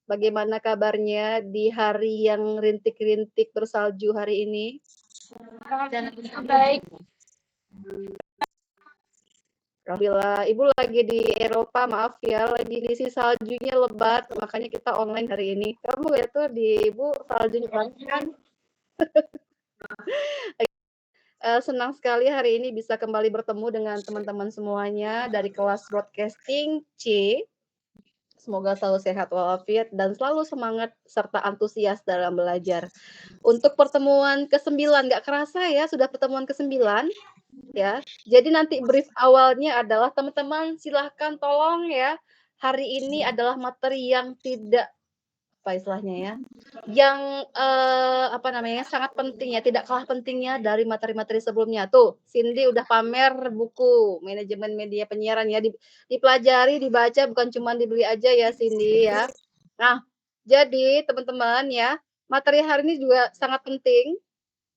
Bagaimana kabarnya di hari yang rintik-rintik bersalju hari ini? Baik. Alhamdulillah, Ibu lagi di Eropa, maaf ya, lagi di sini saljunya lebat, makanya kita online hari ini. Kamu ya tuh di Ibu saljunya kan? Senang sekali hari ini bisa kembali bertemu dengan teman-teman semuanya dari kelas broadcasting C. Semoga selalu sehat walafiat dan selalu semangat serta antusias dalam belajar. Untuk pertemuan ke-9, nggak kerasa ya sudah pertemuan ke-9 ya. Jadi nanti brief awalnya adalah teman-teman silahkan tolong ya, hari ini adalah materi yang tidak apa istilahnya ya, yang, apa namanya, sangat penting ya, tidak kalah pentingnya dari materi-materi sebelumnya. Tuh, Cindy udah pamer buku manajemen media penyiaran ya, dipelajari, dibaca, bukan cuma dibeli aja ya, Cindy ya. Nah, jadi teman-teman ya, materi hari ini juga sangat penting,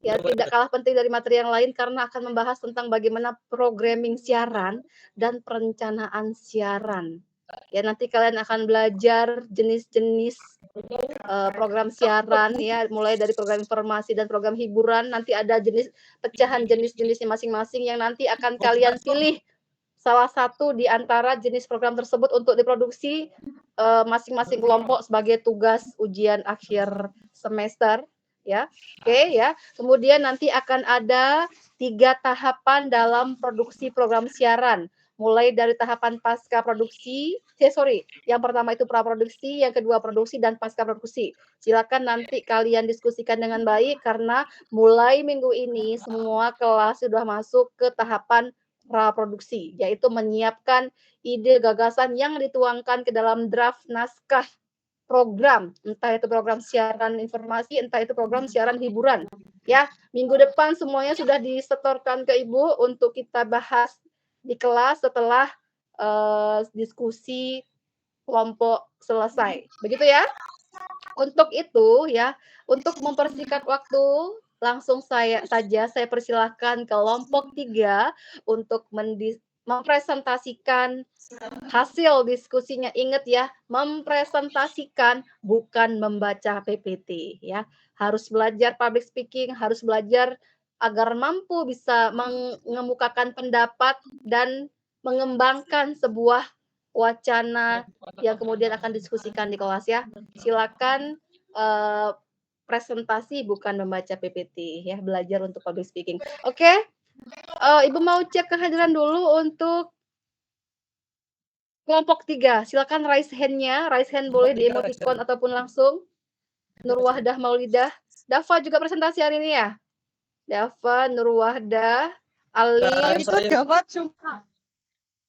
ya, tidak kalah penting dari materi yang lain karena akan membahas tentang bagaimana programming siaran dan perencanaan siaran. Ya, nanti kalian akan belajar jenis-jenis program siaran ya, mulai dari program informasi dan program hiburan, nanti ada pecahan jenis-jenisnya masing-masing yang nanti akan kalian pilih salah satu di antara jenis program tersebut untuk diproduksi masing-masing kelompok sebagai tugas ujian akhir semester ya. Oke ya. Kemudian nanti akan ada 3 tahapan dalam produksi program siaran. Mulai dari tahapan pasca produksi, yang pertama itu praproduksi, yang kedua produksi dan pasca produksi. Silakan nanti kalian diskusikan dengan baik karena mulai minggu ini semua kelas sudah masuk ke tahapan praproduksi, yaitu menyiapkan ide gagasan yang dituangkan ke dalam draft naskah program, entah itu program siaran informasi, entah itu program siaran hiburan. Ya, minggu depan semuanya sudah disetorkan ke Ibu untuk kita bahas di kelas setelah diskusi kelompok selesai. Begitu ya? Untuk itu ya, untuk mempersingkat waktu, langsung saya persilahkan kelompok 3 untuk mempresentasikan hasil diskusinya. Ingat ya, mempresentasikan bukan membaca PPT ya. Harus belajar public speaking, harus belajar agar mampu bisa mengemukakan pendapat dan mengembangkan sebuah wacana yang kemudian akan diskusikan di kelas ya. Silakan presentasi bukan membaca PPT ya, belajar untuk public speaking. Oke, Ibu mau cek kehadiran dulu untuk kelompok 3. Silakan raise hand boleh di emoticon ataupun langsung. Nur Wahdah Maulidah. Dava juga presentasi hari ini ya? Dava, Nur Wahdah, Ali. Itu Dava cuma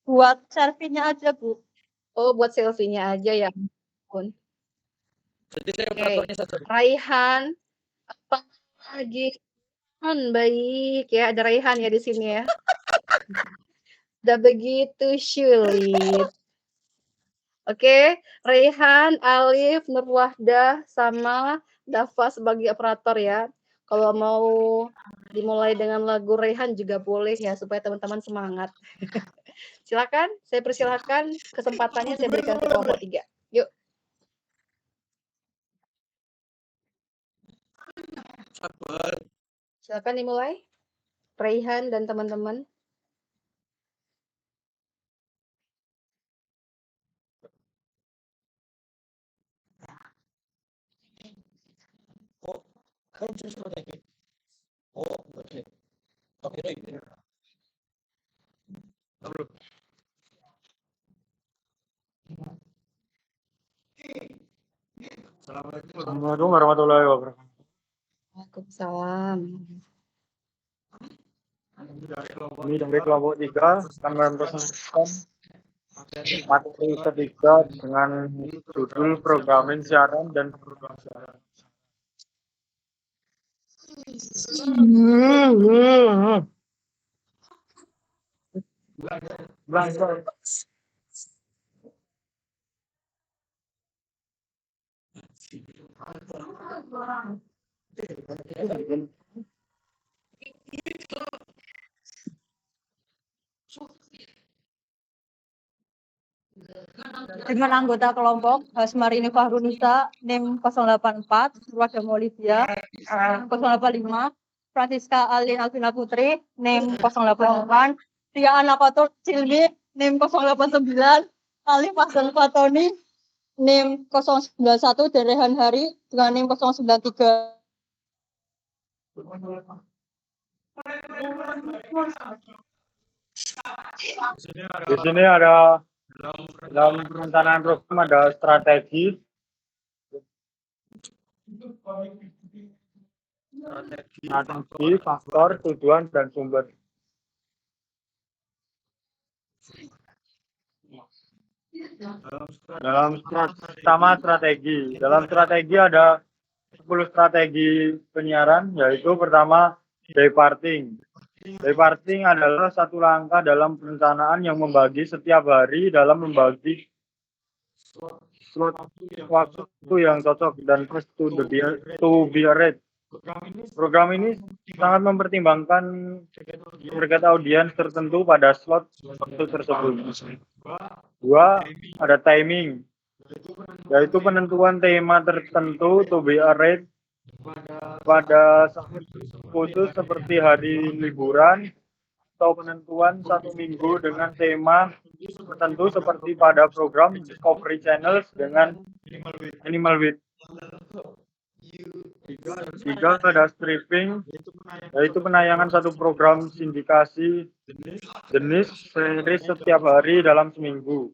buat selfie-nya aja, Bu. Oh, buat selfie-nya aja ya. Ampun. Jadi saya Oke. operatornya saja. Raihan, apa lagi? Baik ya, ada Raihan ya di sini ya. Udah begitu sulit. Oke, Raihan, Alif, Nur Wahdah, sama Dava sebagai operator ya. Kalau mau dimulai dengan lagu Raihan juga boleh ya, supaya teman-teman semangat. Silakan, saya persilahkan kesempatannya saya berikan ke kelompok 3. Yuk. Sabar. Silakan dimulai. Raihan dan teman-teman. Oh, kamu bisa seperti ini. Oh, oke. Oke, baik. Bro. Assalamualaikum warahmatullahi wabarakatuh. Waalaikumsalam. Ini dari kelompok 3 akan mempresentasikan materi ketiga dengan judul programming siaran dan program siaran. Belajar. Dengan anggota kelompok Hasmarini Fahrunisa NIM 084, Nurwada Maulidiyah 085, Francisca Alin Alvina Putri NIM 088, Tia Anakotur Cilmi NIM 089, Ali Fasan Fatoni NIM 091, Derehan Hari dengan NIM 093. Di sini ada dalam perencanaan program ada strategi, faktor, tujuan, dan sumber. Dalam strategi ada 10 strategi penyiaran, yaitu pertama day-parting. Day-parting adalah satu langkah dalam perencanaan yang membagi setiap hari dalam membagi slot waktu yang cocok dan first to be read. Program ini sangat mempertimbangkan target audiens tertentu pada slot waktu tersebut. Dua, ada timing, yaitu penentuan tema tertentu to be read pada saat khusus seperti hari liburan atau penentuan satu minggu dengan tema tertentu seperti pada program Discovery Channels dengan Animal Week. Tiga, ada stripping, yaitu penayangan satu program sindikasi jenis seri setiap hari dalam seminggu.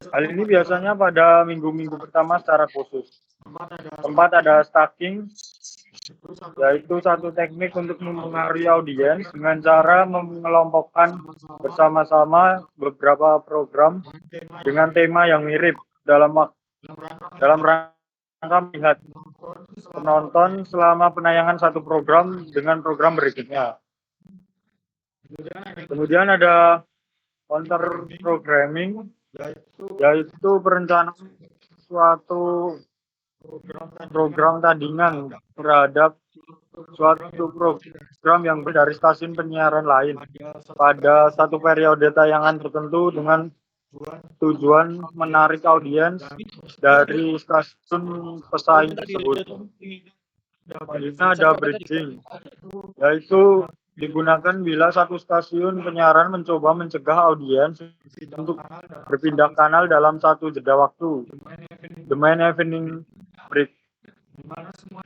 Hal ini biasanya pada minggu-minggu pertama secara khusus. Keempat, ada stacking, yaitu satu teknik untuk mempengaruhi audiens dengan cara mengelompokkan bersama-sama beberapa program dengan tema yang mirip dalam rangka melihat penonton selama penayangan satu program dengan program berikutnya. Kemudian ada counter programming, yaitu perencanaan suatu program tandingan terhadap suatu program yang dari stasiun penyiaran lain pada satu periode tayangan tertentu dengan tujuan menarik audiens dari stasiun pesaing tersebut. Selanjutnya ada bridging, yaitu digunakan bila satu stasiun penyiaran mencoba mencegah audiens untuk berpindah kanal dalam satu jeda waktu, the main evening break,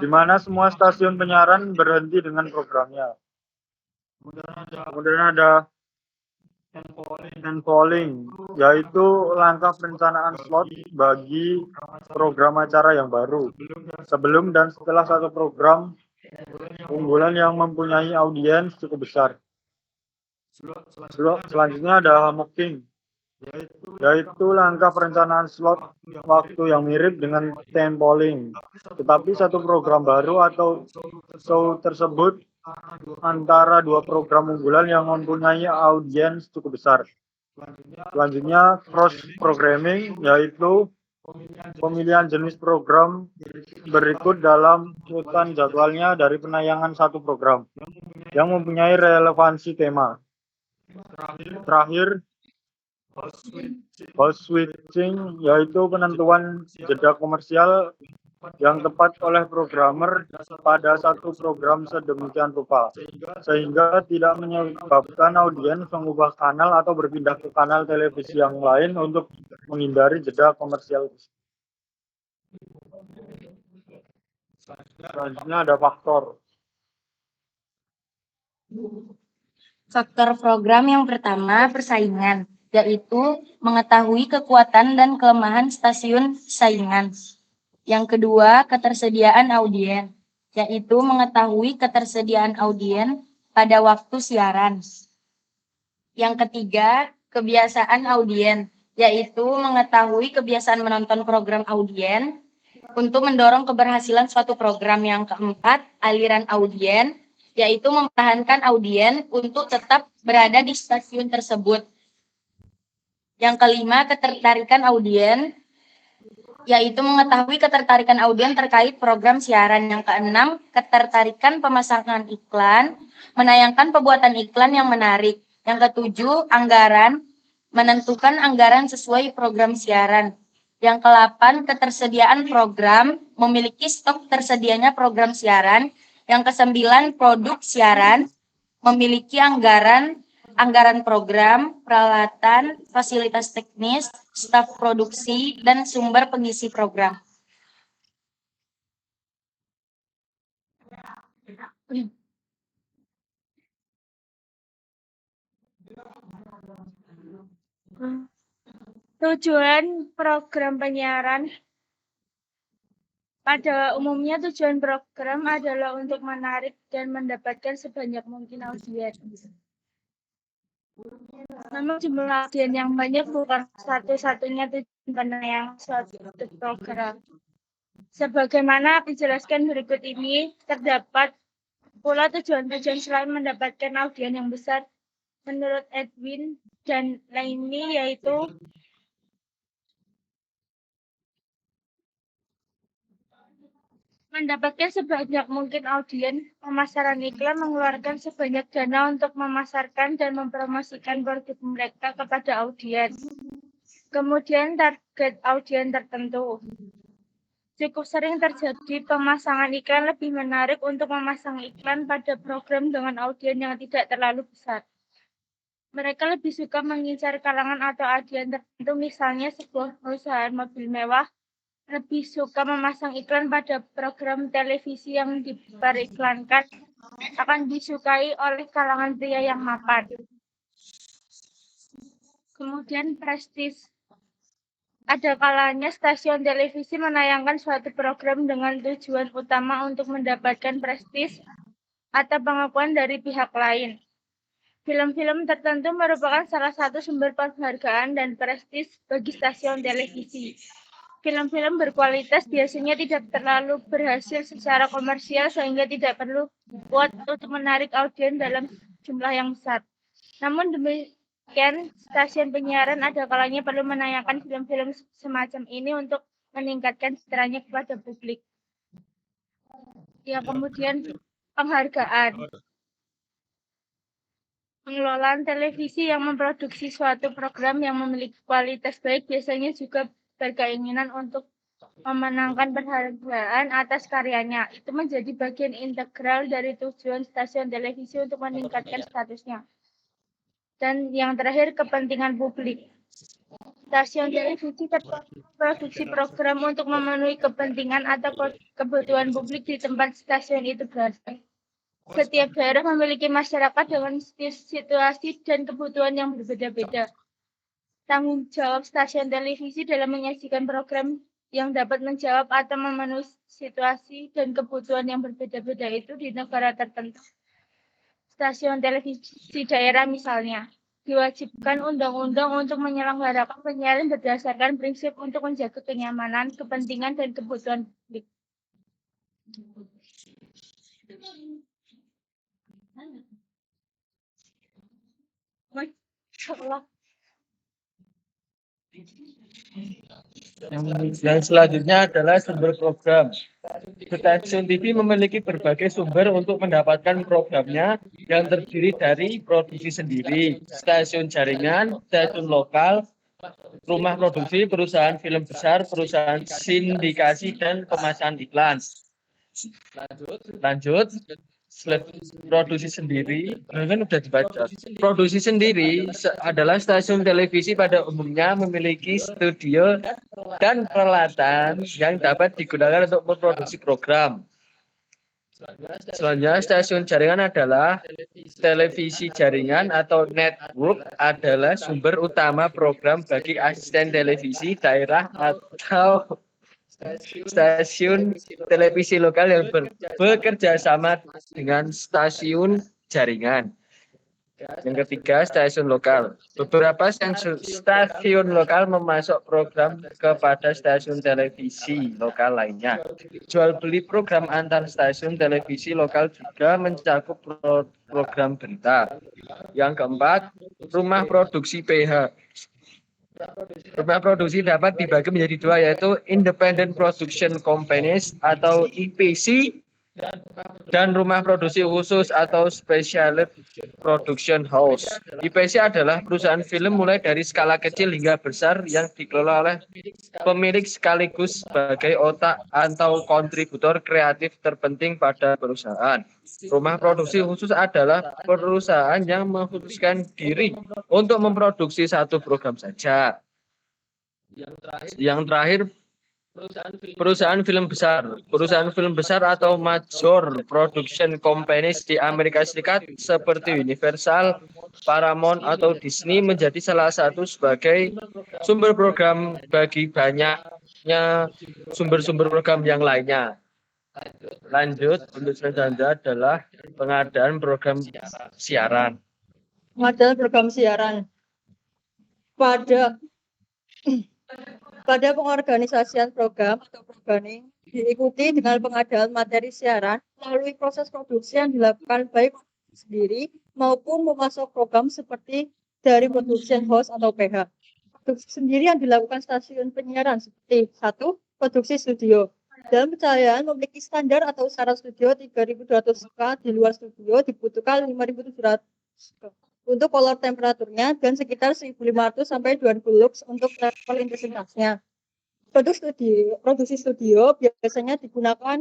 di mana semua stasiun penyiaran berhenti dengan programnya. Kemudian ada handballing, yaitu langkah perencanaan slot bagi program acara yang baru, sebelum dan setelah satu program unggulan yang mempunyai audiens cukup besar. Selanjutnya ada mocking, yaitu langkah perencanaan slot waktu yang mirip dengan handballing, tetapi satu program baru atau show tersebut antara dua program unggulan yang mempunyai audiens cukup besar. Selanjutnya cross programming, yaitu pemilihan jenis program berikut dalam urutan jadwalnya dari penayangan satu program yang mempunyai relevansi tema. Terakhir, host switching, yaitu penentuan jeda komersial yang tepat oleh programmer pada satu program sedemikian rupa, sehingga tidak menyebabkan audiens mengubah kanal atau berpindah ke kanal televisi yang lain untuk menghindari jeda komersial. Selanjutnya ada faktor. Faktor program yang pertama persaingan, yaitu mengetahui kekuatan dan kelemahan stasiun saingan. Yang kedua, ketersediaan audien, yaitu mengetahui ketersediaan audien pada waktu siaran. Yang ketiga, kebiasaan audien, yaitu mengetahui kebiasaan menonton program audien untuk mendorong keberhasilan suatu program. Yang keempat, aliran audien, yaitu mempertahankan audien untuk tetap berada di stasiun tersebut. Yang kelima, ketertarikan audien, yaitu mengetahui ketertarikan audien terkait program siaran. Yang keenam, ketertarikan pemasangan iklan, menayangkan pembuatan iklan yang menarik. Yang ketujuh, anggaran, menentukan anggaran sesuai program siaran. Yang ke-8, ketersediaan program, memiliki stok tersedianya program siaran. Yang ke-9, produk siaran, memiliki anggaran program, peralatan, fasilitas teknis, staf produksi, dan sumber pengisi program. Tujuan program penyiaran pada umumnya tujuan program adalah untuk menarik dan mendapatkan sebanyak mungkin audiens. Namun jumlah audiens yang banyak bukan satu-satunya tujuan penayangan suatu program. Sebagaimana dijelaskan berikut ini, terdapat pula tujuan-tujuan selain mendapatkan audiens yang besar menurut Edwin dan Lainey, yaitu mendapatkan sebanyak mungkin audiens, pemasaran iklan, mengeluarkan sebanyak dana untuk memasarkan dan mempromosikan produk mereka kepada audiens. Kemudian target audiens tertentu. Cukup sering terjadi pemasangan iklan lebih menarik untuk memasang iklan pada program dengan audiens yang tidak terlalu besar. Mereka lebih suka mengincar kalangan atau audiens tertentu, misalnya sebuah perusahaan mobil mewah lebih suka memasang iklan pada program televisi yang diperiklankan akan disukai oleh kalangan pria yang mapan. Kemudian prestis. Ada kalanya stasiun televisi menayangkan suatu program dengan tujuan utama untuk mendapatkan prestis atau pengakuan dari pihak lain. Film-film tertentu merupakan salah satu sumber penghargaan dan prestis bagi stasiun televisi. Film-film berkualitas biasanya tidak terlalu berhasil secara komersial sehingga tidak perlu kuat untuk menarik audiens dalam jumlah yang besar. Namun demikian, stasiun penyiaran ada kalanya perlu menayangkan film-film semacam ini untuk meningkatkan citranya kepada publik. Ya, kemudian penghargaan. Pengelolaan televisi yang memproduksi suatu program yang memiliki kualitas baik biasanya juga berkeinginan untuk memenangkan penghargaan atas karyanya. Itu menjadi bagian integral dari tujuan stasiun televisi untuk meningkatkan statusnya. Dan yang terakhir, kepentingan publik. Stasiun televisi memproduksi program untuk memenuhi kepentingan atau kebutuhan publik di tempat stasiun itu berada. Setiap daerah memiliki masyarakat dengan situasi dan kebutuhan yang berbeda-beda. Tanggung jawab stasiun televisi dalam menyajikan program yang dapat menjawab atau memenuhi situasi dan kebutuhan yang berbeda-beda itu di negara tertentu. Stasiun televisi daerah misalnya diwajibkan undang-undang untuk menyelenggarakan penyiaran berdasarkan prinsip untuk menjaga kenyamanan, kepentingan, dan kebutuhan publik. Yang selanjutnya adalah sumber program. Stasiun TV memiliki berbagai sumber untuk mendapatkan programnya yang terdiri dari produksi sendiri, stasiun jaringan, stasiun lokal, rumah produksi, perusahaan film besar, perusahaan sindikasi, dan pemasaran iklan. Lanjut. Produksi sendiri, kan udah dibaca. Produksi sendiri adalah stasiun televisi pada umumnya memiliki studio dan peralatan yang dapat digunakan untuk memproduksi program. Selanjutnya, stasiun jaringan adalah televisi jaringan atau network adalah sumber utama program bagi asisten televisi daerah atau stasiun televisi lokal yang bekerja sama dengan stasiun jaringan. Yang ketiga, stasiun lokal. Beberapa stasiun lokal memasok program kepada stasiun televisi lokal lainnya. Jual beli program antar stasiun televisi lokal juga mencakup program berita. Yang keempat, rumah produksi PH. Rumah produksi dapat dibagi menjadi dua, yaitu Independent Production Companies atau IPC dan rumah produksi khusus atau specialist production house. IPC adalah perusahaan film mulai dari skala kecil hingga besar yang dikelola oleh pemilik sekaligus sebagai otak atau kontributor kreatif terpenting pada perusahaan. Rumah produksi khusus adalah perusahaan yang mengkhususkan diri untuk memproduksi satu program saja. Yang terakhir, perusahaan film besar. Perusahaan film besar atau major production companies di Amerika Serikat seperti Universal, Paramount, atau Disney menjadi salah satu sebagai sumber program bagi banyaknya sumber-sumber program yang lainnya. Lanjut, untuk selanjutnya adalah pengadaan program siaran. Pengadaan program siaran. Pada pengorganisasian program atau programming diikuti dengan pengadaan materi siaran melalui proses produksi yang dilakukan baik sendiri maupun memasok program seperti dari production house atau PH. Produksi sendiri yang dilakukan stasiun penyiaran seperti 1. Produksi studio. Dalam pencahayaan memiliki standar atau syarat studio 3200K, di luar studio dibutuhkan 5700 untuk color temperaturnya dan sekitar 1500 sampai 2000 lux untuk level intensitasnya. Produksi studio biasanya digunakan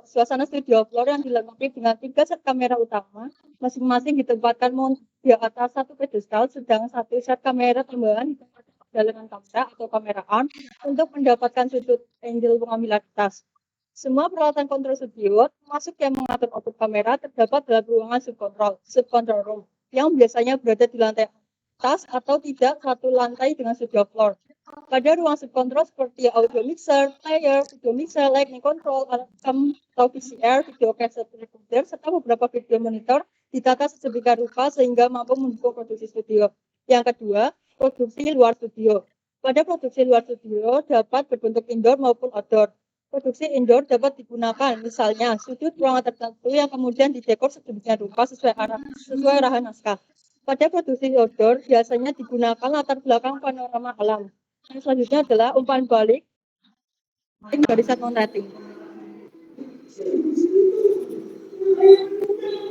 suasana studio floor yang dilengkapi dengan 3 set kamera utama, masing-masing ditempatkan di atas satu pedestal, sedang satu set kamera tambahan di tempat perjalanan kamera atau kamera arm untuk mendapatkan sudut angle pengambilan atas. Semua peralatan kontrol studio, termasuk yang mengatur output kamera, terdapat dalam ruangan subcontrol room, yang biasanya berada di lantai atas atau tidak satu lantai dengan studio floor. Pada ruang subkontrol seperti audio mixer, player, video mixer, lightning control, alarm atau VCR, video cassette recorder, serta beberapa video monitor ditata sedemikian rupa sehingga mampu mendukung produksi studio. Yang kedua, produksi luar studio. Pada produksi luar studio dapat berbentuk indoor maupun outdoor. Produksi indoor dapat digunakan misalnya sudut ruangan tertentu yang kemudian didekor sedemikian rupa sesuai arahan naskah. Pada produksi outdoor biasanya digunakan latar belakang panorama alam. Yang selanjutnya adalah umpan balik dari set non-rating.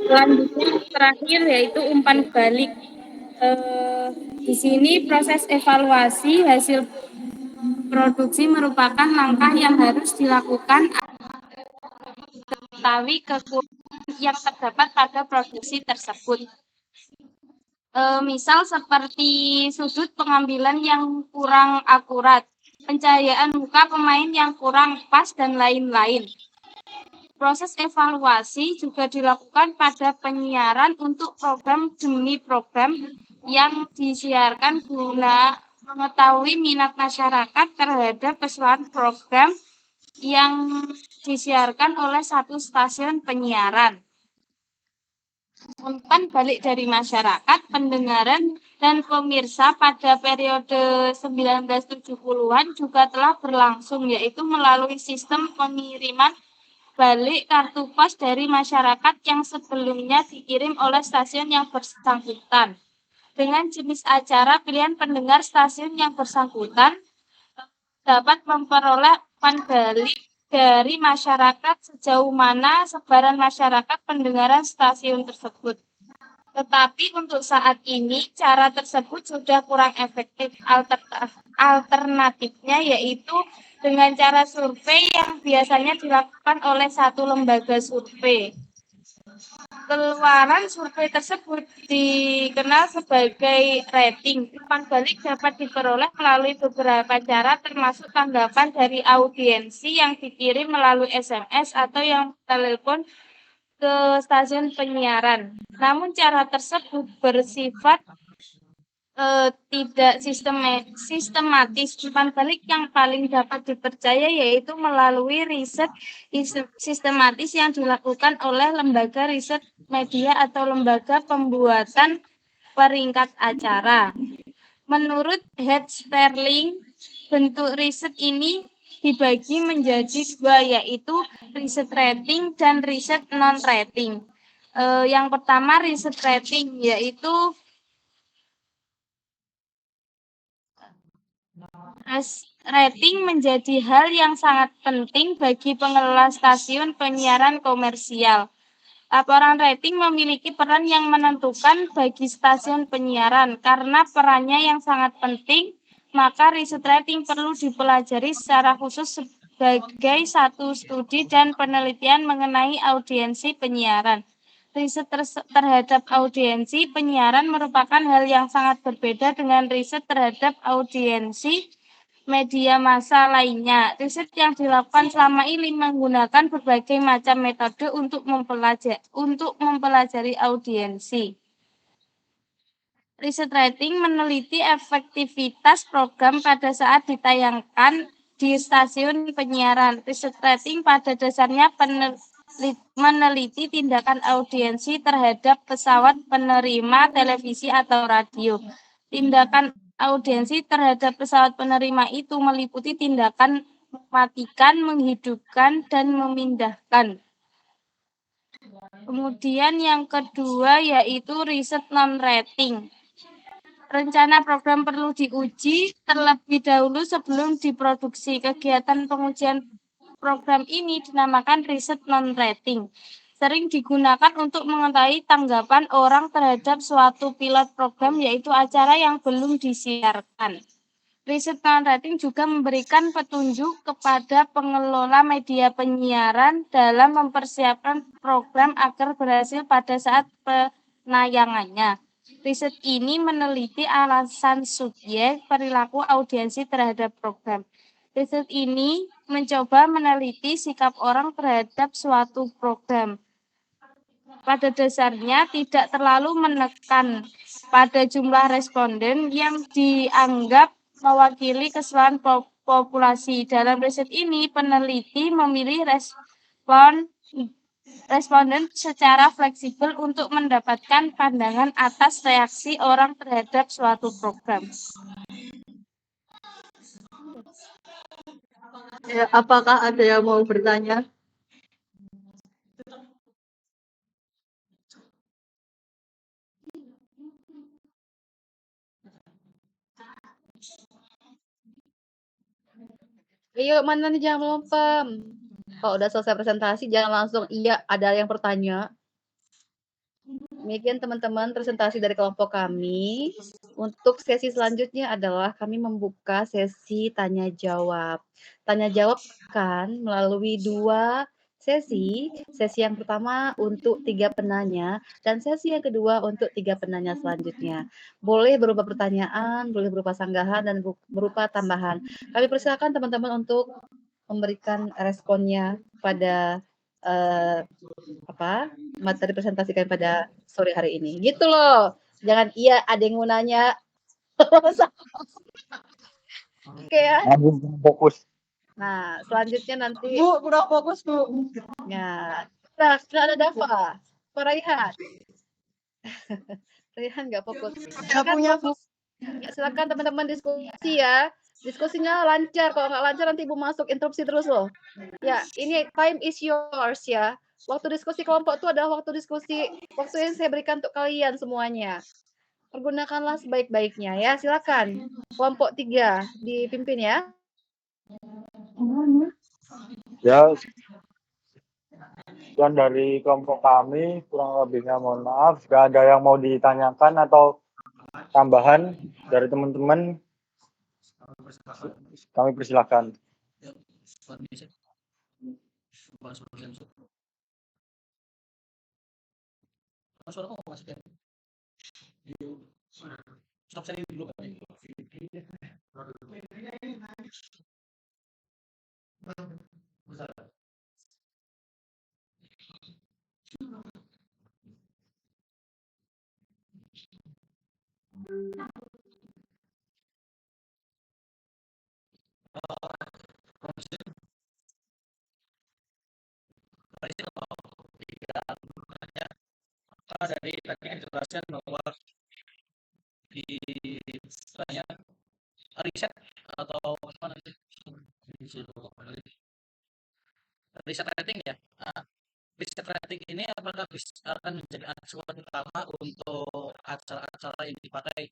Selanjutnya terakhir yaitu umpan balik. Di sini proses evaluasi hasil produksi merupakan langkah yang harus dilakukan mengetahui kekurangan yang terdapat pada produksi tersebut. Misal seperti sudut pengambilan yang kurang akurat, pencahayaan muka pemain yang kurang pas, dan lain-lain. Proses evaluasi juga dilakukan pada penyiaran untuk program demi program yang disiarkan guna mengetahui minat masyarakat terhadap keseluruhan program yang disiarkan oleh satu stasiun penyiaran. Umpan balik dari masyarakat, pendengaran, dan pemirsa pada periode 1970-an juga telah berlangsung, yaitu melalui sistem pengiriman balik kartu pos dari masyarakat yang sebelumnya dikirim oleh stasiun yang bersangkutan. Dengan jenis acara pilihan pendengar stasiun yang bersangkutan dapat memperoleh umpan balik dari masyarakat sejauh mana sebaran masyarakat pendengaran stasiun tersebut. Tetapi untuk saat ini cara tersebut sudah kurang efektif. Alternatifnya yaitu dengan cara survei yang biasanya dilakukan oleh satu lembaga survei. Keluaran survei tersebut dikenal sebagai rating. Umpan balik dapat diperoleh melalui beberapa cara, termasuk tanggapan dari audiensi yang dikirim melalui SMS atau yang telepon ke stasiun penyiaran. Namun cara tersebut bersifat tidak sistematis. Umpan balik yang paling dapat dipercaya yaitu melalui riset sistematis yang dilakukan oleh lembaga riset media atau lembaga pembuatan peringkat acara. Menurut Head Sterling, bentuk riset ini dibagi menjadi dua, yaitu riset rating dan riset non-rating. Yang pertama riset rating, yaitu Rating menjadi hal yang sangat penting bagi pengelola stasiun penyiaran komersial. Laporan rating memiliki peran yang menentukan bagi stasiun penyiaran. Karena perannya yang sangat penting, maka riset rating perlu dipelajari secara khusus sebagai satu studi dan penelitian mengenai audiensi penyiaran. Riset terhadap audiensi penyiaran merupakan hal yang sangat berbeda dengan riset terhadap audiensi media massa lainnya. Riset yang dilakukan selama ini menggunakan berbagai macam metode untuk mempelajari audiensi. Riset rating meneliti efektivitas program pada saat ditayangkan di stasiun penyiaran. Riset rating pada dasarnya meneliti tindakan audiensi terhadap pesawat penerima televisi atau radio. Tindakan audiensi terhadap pesawat penerima itu meliputi tindakan mematikan, menghidupkan, dan memindahkan. Kemudian yang kedua yaitu riset non-rating. Rencana program perlu diuji terlebih dahulu sebelum diproduksi. Kegiatan pengujian program ini dinamakan riset non-rating. Sering digunakan untuk mengetahui tanggapan orang terhadap suatu pilot program, yaitu acara yang belum disiarkan. Riset non-rating juga memberikan petunjuk kepada pengelola media penyiaran dalam mempersiapkan program agar berhasil pada saat penayangannya. Riset ini meneliti alasan subjek, perilaku audiensi terhadap program. Riset ini mencoba meneliti sikap orang terhadap suatu program. Pada dasarnya tidak terlalu menekan pada jumlah responden yang dianggap mewakili keseluruhan populasi. Dalam riset ini, peneliti memilih responden secara fleksibel untuk mendapatkan pandangan atas reaksi orang terhadap suatu program. Ya, apakah ada yang mau bertanya? Ayo, mana nih, jangan melempem. Kalau udah selesai presentasi, jangan langsung iya ada yang bertanya. Demikian teman-teman presentasi dari kelompok kami. Untuk sesi selanjutnya adalah kami membuka sesi tanya jawab. Tanya jawab kan melalui 2 sesi. Sesi yang pertama untuk 3 penanya dan sesi yang kedua untuk 3 penanya selanjutnya. Boleh berupa pertanyaan, boleh berupa sanggahan dan berupa tambahan. Kami persilakan teman-teman untuk memberikan responnya pada materi presentasi kami pada sore hari ini. Gitu loh. Jangan iya ada yang mau nanya. Oke ya. Fokus. Nah, selanjutnya nanti Bu, kurang fokus, Bu. ya. Nah, sudah ada Dava. Pak Raihan. Raihan nggak fokus. Tidak punya, Bu. Ya, silakan teman-teman diskusi ya. Diskusinya lancar. Kalau nggak lancar nanti Ibu masuk interupsi terus loh. Ya, ini time is yours ya. Waktu diskusi kelompok itu adalah waktu diskusi, waktu yang saya berikan untuk kalian semuanya. Pergunakanlah sebaik-baiknya ya. Silakan. Kelompok 3 dipimpin ya. Ya, sekian dari kelompok kami, kurang lebihnya mohon maaf. Jika ada yang mau ditanyakan atau tambahan dari teman-teman, kami persilakan. Dari tadi dijelaskan bahwa di riset atau apa nanti riset rating ya. Riset rating ini apakah akan menjadi acuan utama untuk acara-acara yang dipakai?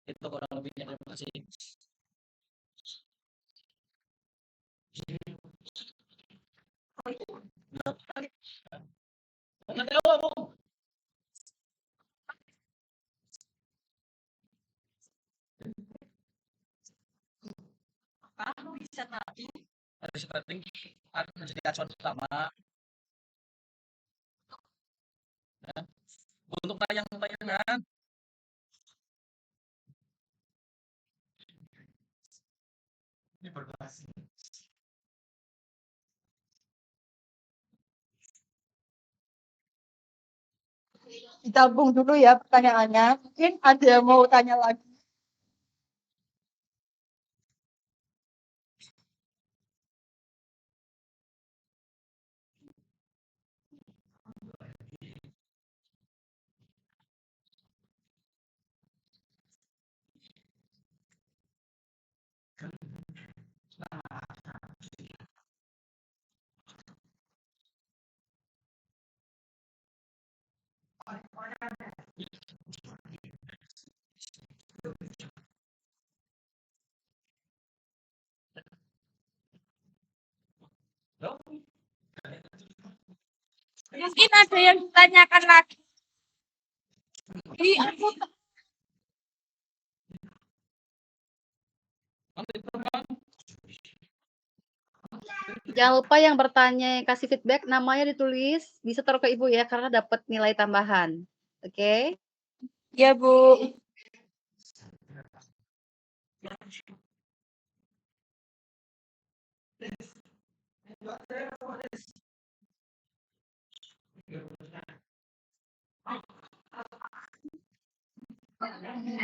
Itu kurang lebihnya. Terima kasih. Harus penting menjadi acuan utama untuk tayangan ini berbahasa. Ditabung dulu ya pertanyaannya. Mungkin ada yang mau tanya lagi. Mungkin ada yang ditanyakan lagi. Aku Jangan lupa yang bertanya, yang kasih feedback, namanya ditulis, bisa taruh ke Ibu ya, karena dapat nilai tambahan. Oke? ya Bu.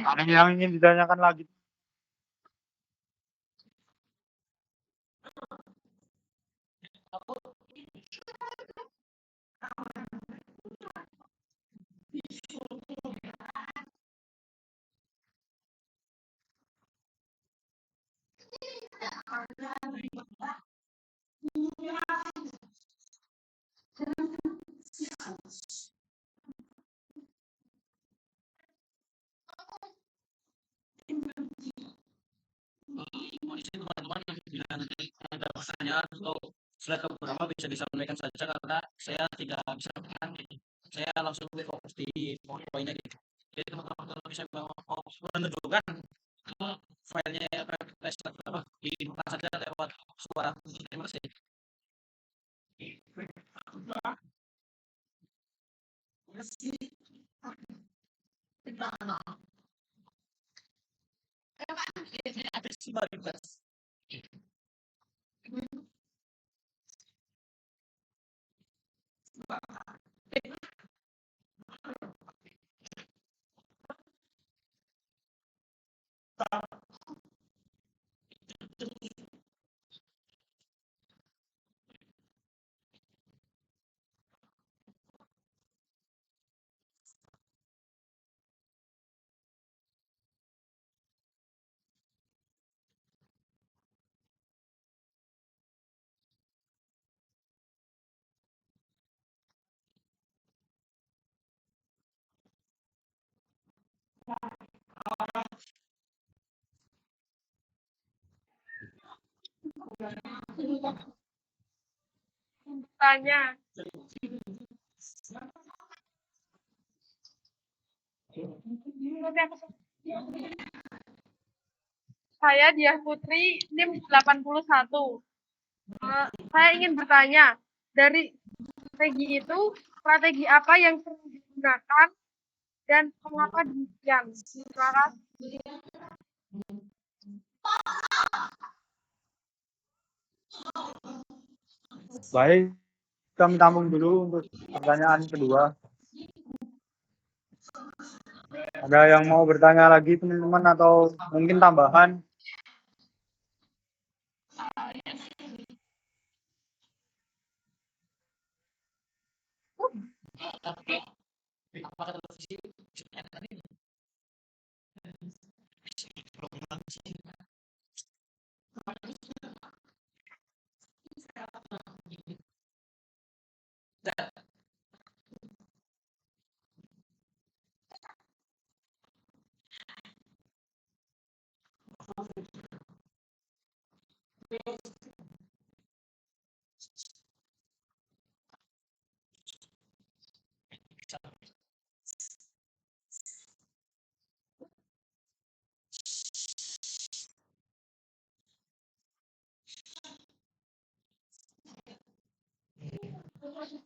Ada yang ingin ditanyakan lagi? Kondisi teman-teman yang bilang ada pertanyaan atau slide beberapa bisa disampaikan saja karena saya tidak bisa mengerti. Saya langsung fokus di poinnya gitu. Jadi teman-teman kalau bisa menunjukkan filenya apa di mana saja lewat suara. Terima kasih. Ada sih bebas. Tanya. Saya Diah Putri, NIM 81. Saya ingin bertanya, dari strategi itu, strategi apa yang sering digunakan dan mengapa demikian? Terima kasih. Baik, kami tampung dulu untuk pertanyaan kedua. Ada yang mau bertanya lagi teman-teman atau mungkin tambahan? Apakah televisi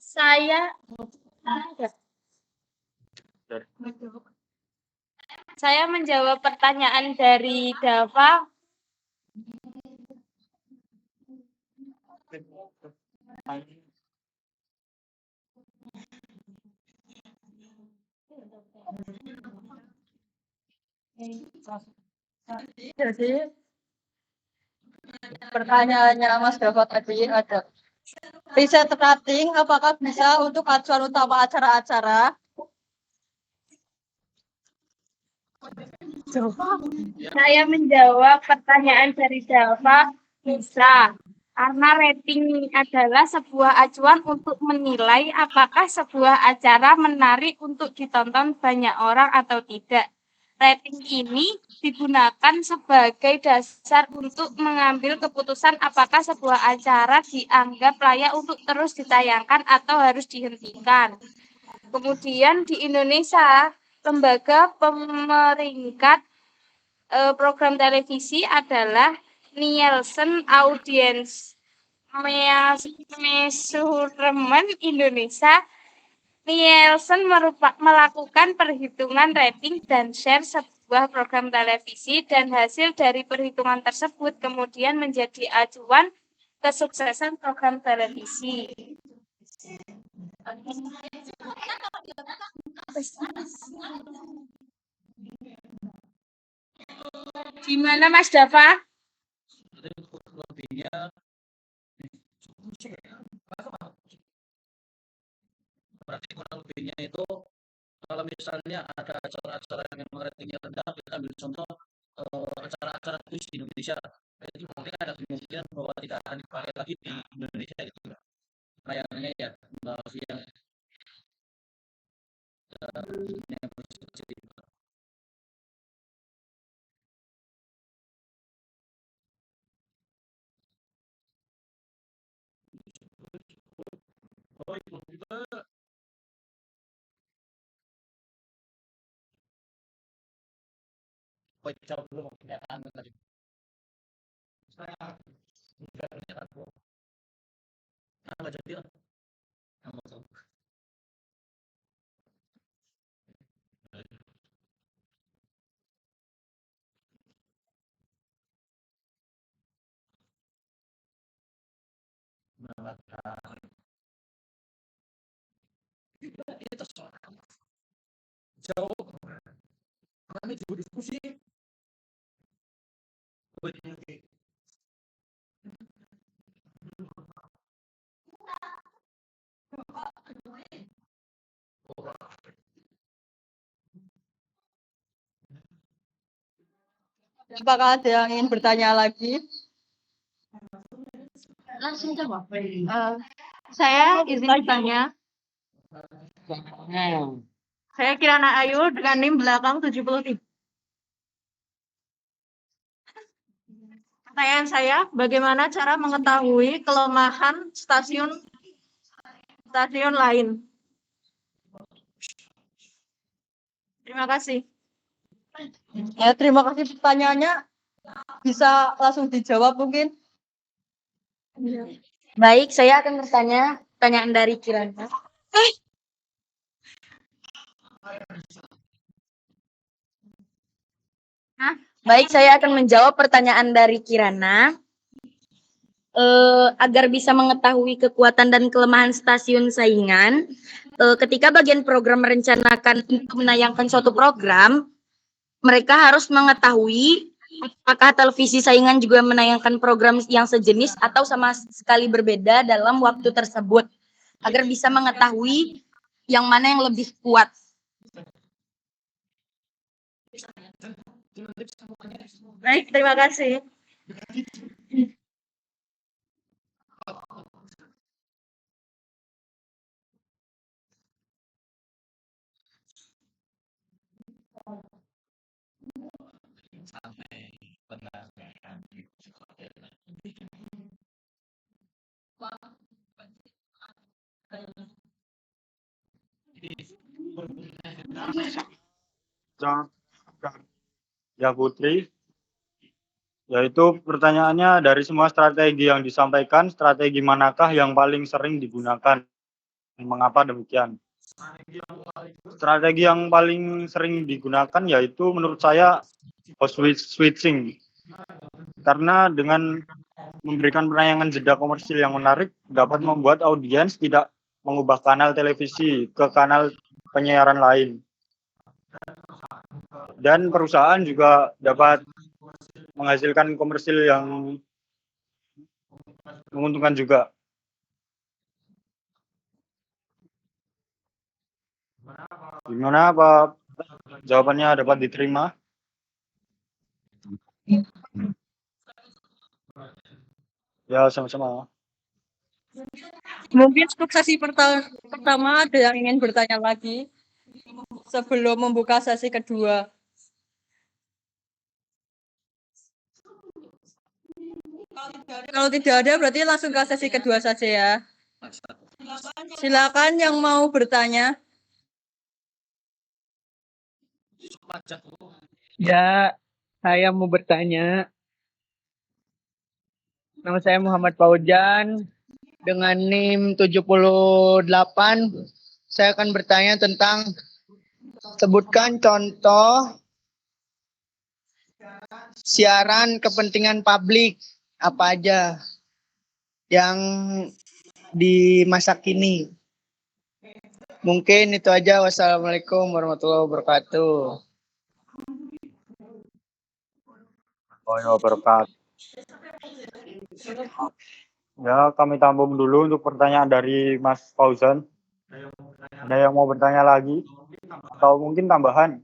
Saya saya menjawab pertanyaan dari Dava. Jadi pertanyaannya Mas Dava tadi ada riset rating apakah bisa untuk acuan utama acara-acara? Saya menjawab pertanyaan dari Dava, bisa. Karena rating adalah sebuah acuan untuk menilai apakah sebuah acara menarik untuk ditonton banyak orang atau tidak. Rating ini digunakan sebagai dasar untuk mengambil keputusan apakah sebuah acara dianggap layak untuk terus ditayangkan atau harus dihentikan. Kemudian di Indonesia, lembaga pemeringkat program televisi adalah Nielsen Audience Measurement Indonesia. Nielsen melakukan perhitungan rating dan share sebuah program televisi dan hasil dari perhitungan tersebut kemudian menjadi acuan kesuksesan program televisi. Gimana Mas Dava? Lebihnya berarti kurang lebihnya itu kalau misalnya ada acara-acara yang memang ratingnya rendah, kita ambil contoh acara-acara kuis di Indonesia, itu mungkin ada kemungkinan bahwa tidak akan dipakai lagi di Indonesia itu layanannya ya melalui yang kecil itu. Oh, itu juga jauh dulu pernyataan tadi. Saya juga pernyataan kok. Nggak jadi lah. Nggak mau tahu. Itu soal jauh. Kami juga diskusi. Oke. Apakah ada yang ingin bertanya lagi? Langsung jawab. Saya izin bertanya. Saya Kirana Ayu dengan NIM belakang 73. Pertanyaan saya, bagaimana cara mengetahui kelemahan stasiun lain? Terima kasih. Ya, terima kasih pertanyaannya. Bisa langsung dijawab mungkin? Baik, saya akan bertanya pertanyaan dari Kirana. Baik, saya akan menjawab pertanyaan dari Kirana. Agar bisa mengetahui kekuatan dan kelemahan stasiun saingan, ketika bagian program merencanakan untuk menayangkan suatu program, mereka harus mengetahui apakah televisi saingan juga menayangkan program yang sejenis atau sama sekali berbeda dalam waktu tersebut, agar bisa mengetahui yang mana yang lebih kuat. Baik, terima kasih. Ya Putri, yaitu pertanyaannya dari semua strategi yang disampaikan, strategi manakah yang paling sering digunakan? Mengapa demikian? Strategi yang paling sering digunakan yaitu menurut saya host switching. Karena dengan memberikan penayangan jeda komersil yang menarik dapat membuat audiens tidak mengubah kanal televisi ke kanal penyiaran lain. Dan perusahaan juga dapat menghasilkan komersil yang menguntungkan juga. Gimana Pak? Jawabannya dapat diterima? Ya, sama-sama. Mungkin untuk sesi pertama ada yang ingin bertanya lagi sebelum membuka sesi kedua. Kalau tidak ada berarti langsung ke sesi kedua saja ya. Silakan yang mau bertanya. Ya, saya mau bertanya. Nama saya Muhammad Paujan dengan NIM 78. Saya akan bertanya tentang sebutkan contoh siaran kepentingan publik apa aja yang di masa kini. Mungkin itu aja. Wassalamualaikum warahmatullahi wabarakatuh. Ya, kami tampung dulu untuk pertanyaan dari Mas Fauzan. Ada yang mau bertanya lagi? Atau mungkin tambahan?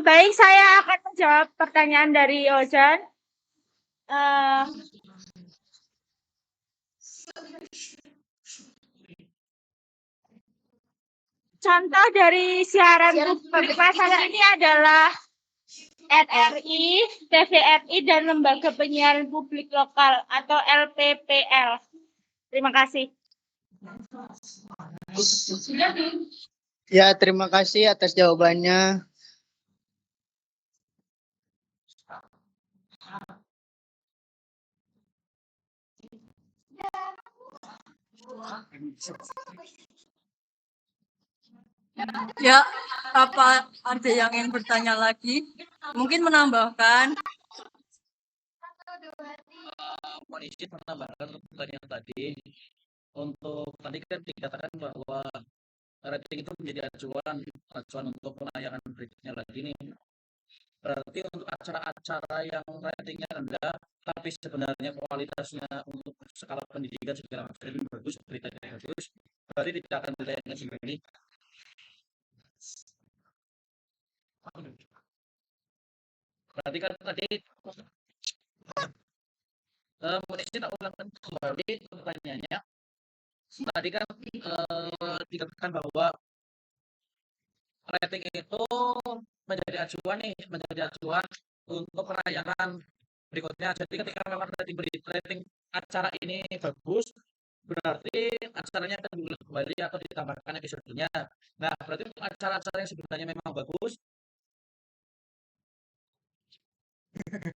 Baik, saya akan menjawab pertanyaan dari Ojan. Contoh dari siaran publik masa kini adalah NRI, TVRI, dan Lembaga Penyiaran Publik Lokal atau LPPL. Terima kasih. Ya, terima kasih atas jawabannya. Ya, apa ada yang ingin bertanya lagi? Mungkin menambahkan. Mohon izin menambahkan pertanyaan tadi. Untuk tadi kan dikatakan bahwa rating itu menjadi acuan untuk penayangan berikutnya lagi nih. Berarti untuk acara-acara yang ratingnya rendah, tapi sebenarnya kualitasnya untuk skala pendidikan segala macam bagus, beritanya bagus, berarti tidak akan ditayangkan sendiri. Berarti kan tadi mungkin tak ulangkan kembali pertanyaannya. Tadi kan dikatakan bahwa rating itu menjadi acuan untuk penayangan berikutnya. Jadi ketika memang rating acara ini bagus, berarti acaranya akan diulang kembali atau ditambahkan episodenya. Nah, berarti untuk acara-acara yang sebenarnya memang bagus,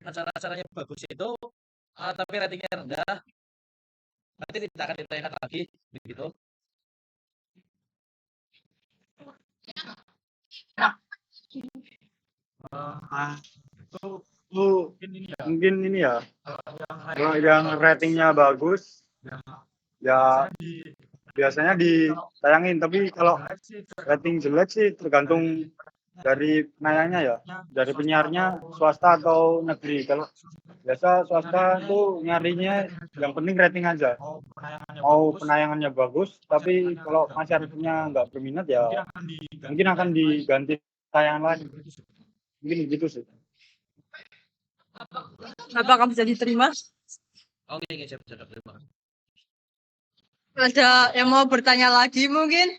acara-acaranya bagus itu, tapi ratingnya rendah, nanti tidak akan ditayangkan lagi, begitu. Mungkin ini ya, yang ratingnya bagus, ya biasanya ditayangin. Tapi kalau rating jelek sih tergantung dari penayangnya ya, dari penyiarnya swasta atau negeri. Kalau biasa swasta tuh nyarinya yang penting rating aja, mau penayangannya bagus, tapi kalau masyarakatnya nggak berminat ya mungkin akan diganti tayangan lain. Mungkin gitu sih. Apakah bisa diterima? Oke, saya bisa terima. Ada yang mau bertanya lagi mungkin?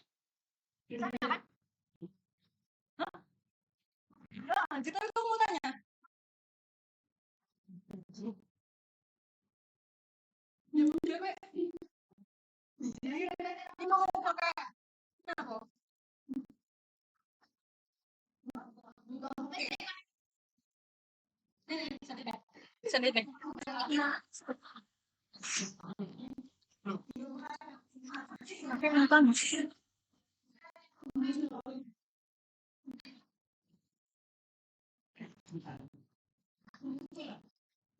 Kita mau tanya. Sendiri. Oke, nonton.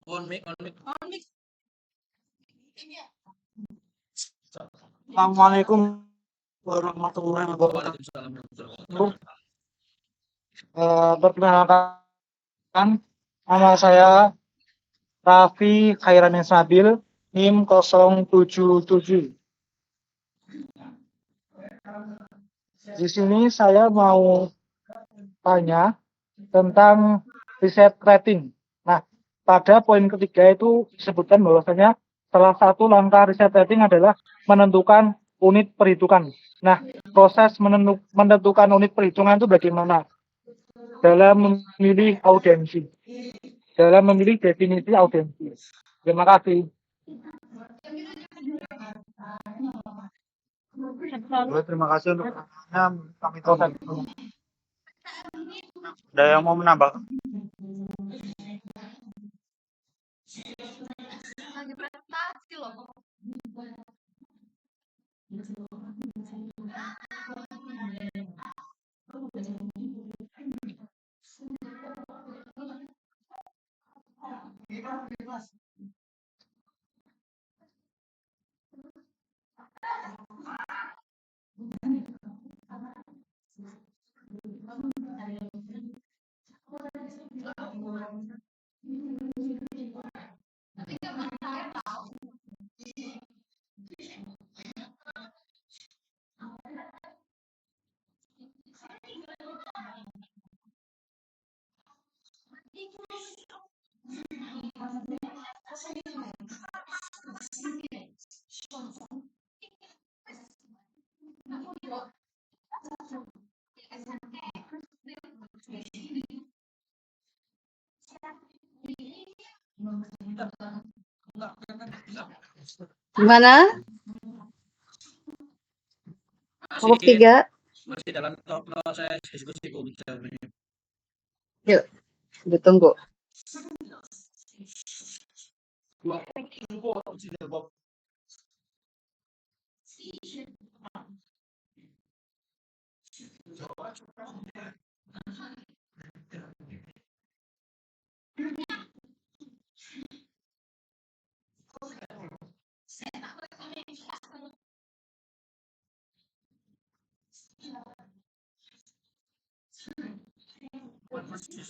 On mic, on mic. Assalamualaikum warahmatullahi wabarakatuh. Waalaikumsalam warahmatullahi wabarakatuh. Perkenalkan, nama saya Raffi Khairani Sabil, NIM 077. Di sini saya mau tanya tentang riset rating. Nah, pada poin ketiga itu disebutkan bahwasanya salah satu langkah riset rating adalah menentukan unit perhitungan. Nah, proses menentukan unit perhitungan itu bagaimana? Dalam memilih audiensi, dalam memilih definisi audiensi. Terima kasih. Terima kasih untuk pertanyaannya. Kami tahu. Ada yang mau menambah? Gimana? Kelompok 3? Masih dalam proses diskusi Bu. Yuk, ditunggu.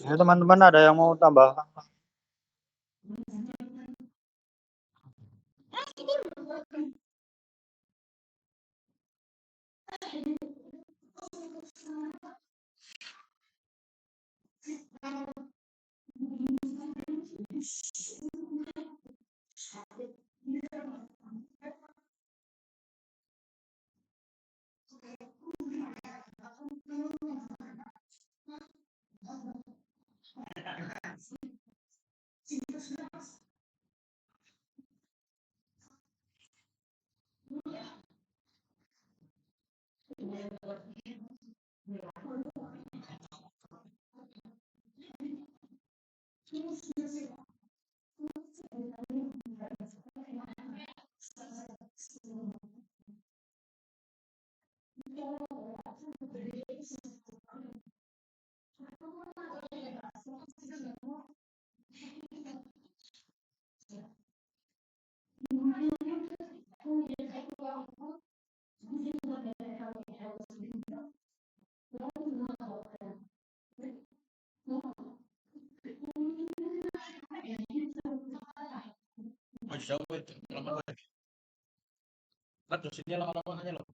Ya, teman-teman ada yang mau tambahkan? Mau jauh itu, lama-lama. Kan dosennya lama-lama aja loh.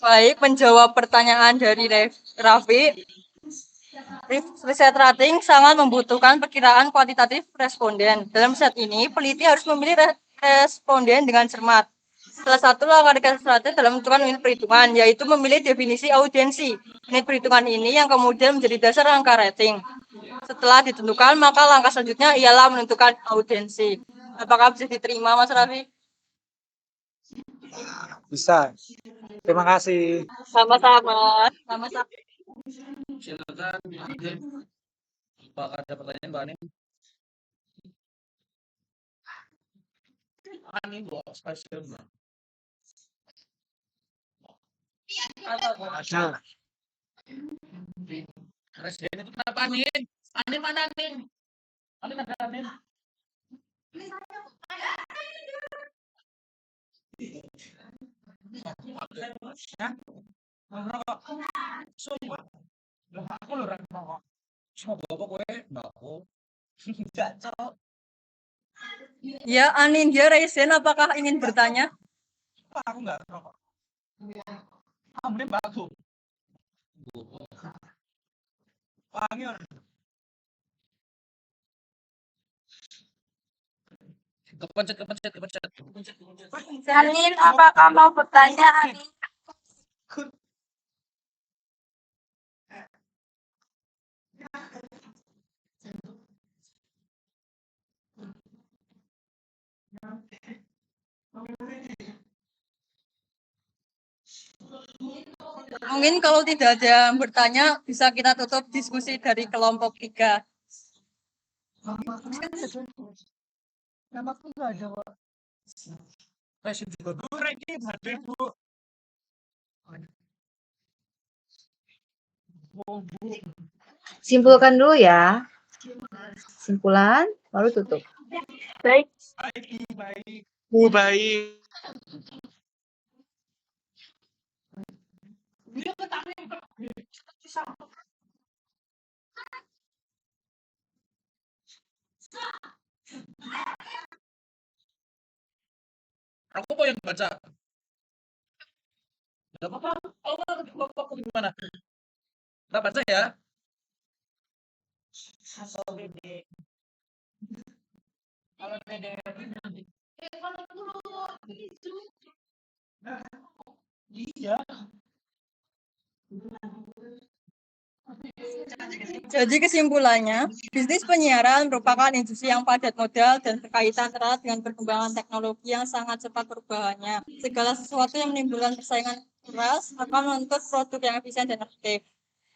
Baik, menjawab pertanyaan dari Raffi, riset rating sangat membutuhkan perkiraan kuantitatif responden. Dalam riset ini, peneliti harus memilih responden dengan cermat. Salah satu langkah riset rating dalam menentukan unit perhitungan, yaitu memilih definisi audiensi. Unit perhitungan ini yang kemudian menjadi dasar angka rating. Setelah ditentukan, maka langkah selanjutnya ialah menentukan audiensi. Apakah bisa diterima, Mas Raffi? Bisa. Terima kasih. Sama-sama. Sama-sama. Silakan. Apakah ada pertanyaan Mbak Anin? Anin buat spesial Mbak. Ada. Presiden itu kenapa Anin? Anin mana Anin? Anin ada Anin. Semua. Aku loh rokok. Semua bapak gue mbakku. Enggak, Cok. Ya, Anindya Reisen, apakah ingin bertanya? Aku enggak rokok. Ambil mbakku. Wangi orang. Kepencet. Anin, apakah mau bertanya, Anin? Mungkin kalau tidak ada yang bertanya, bisa kita tutup diskusi dari kelompok 3. Presiden juga goreng ini hadir Bu. Simpulkan dulu ya. Simpulan, baru tutup. Baik. Baik. Baik. Aku mau yang baca. Enggak apa-apa. Bapak gimana? Kita baca ya. Kalau Dede iya. Jadi kesimpulannya, bisnis penyiaran merupakan industri yang padat modal dan berkaitan erat dengan perkembangan teknologi yang sangat cepat perubahannya. Segala sesuatu yang menimbulkan persaingan keras akan menuntut produk yang efisien dan efektif.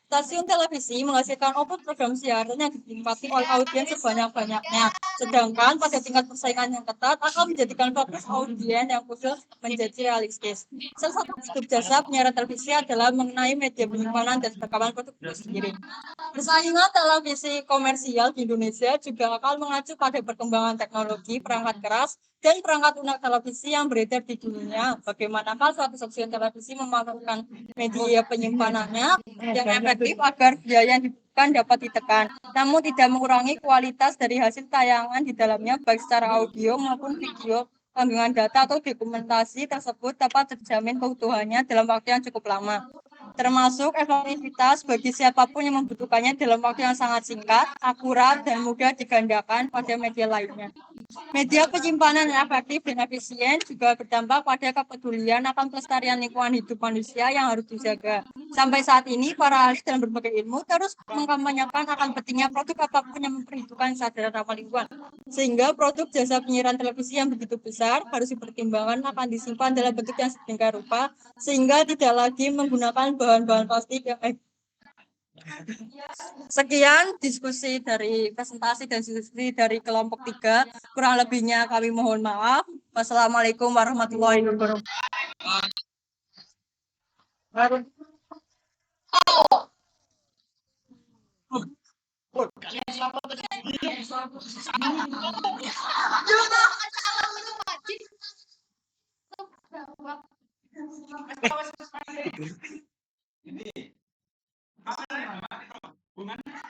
Stasiun televisi menghasilkan output program siaran yang dinikmati oleh audiens sebanyak-banyaknya. Sedangkan pada tingkat persaingan yang ketat akan menjadikan fokus audiens yang khusus menjadi realistis. Salah satu produk jasa penyiaran televisi adalah mengenai media penyimpanan dan perkembangan produk itu sendiri. Persaingan televisi komersial di Indonesia juga akan mengacu pada perkembangan teknologi perangkat keras dan perangkat lunak televisi yang beredar di dunia. Bagaimanakah suatu stasiun televisi memanfaatkan media penyimpanannya yang efektif agar biaya yang dibutuhkan dapat ditekan, namun tidak mengurangi kualitas dari hasil tayangan di dalamnya baik secara audio maupun video. Kandungan data atau dokumentasi tersebut dapat terjamin keutuhannya dalam waktu yang cukup lama, termasuk efektivitas bagi siapapun yang membutuhkannya dalam waktu yang sangat singkat, akurat, dan mudah digandakan pada media lainnya. Media penyimpanan yang efektif dan efisien juga berdampak pada kepedulian akan pelestarian lingkungan hidup manusia yang harus dijaga. Sampai saat ini, para ahli dalam berbagai ilmu terus mengkampanyekan akan pentingnya produk apapun yang memperhitungkan kesadaran ramah lingkungan. Sehingga produk jasa penyiaran televisi yang begitu besar harus dipertimbangkan akan disimpan dalam bentuk yang sedemikian rupa, sehingga tidak lagi menggunakan bahan-bahan plastik yang Sekian diskusi dari presentasi dan diskusi dari kelompok 3. Kurang lebihnya kami mohon maaf. Wassalamualaikum warahmatullahi wabarakatuh.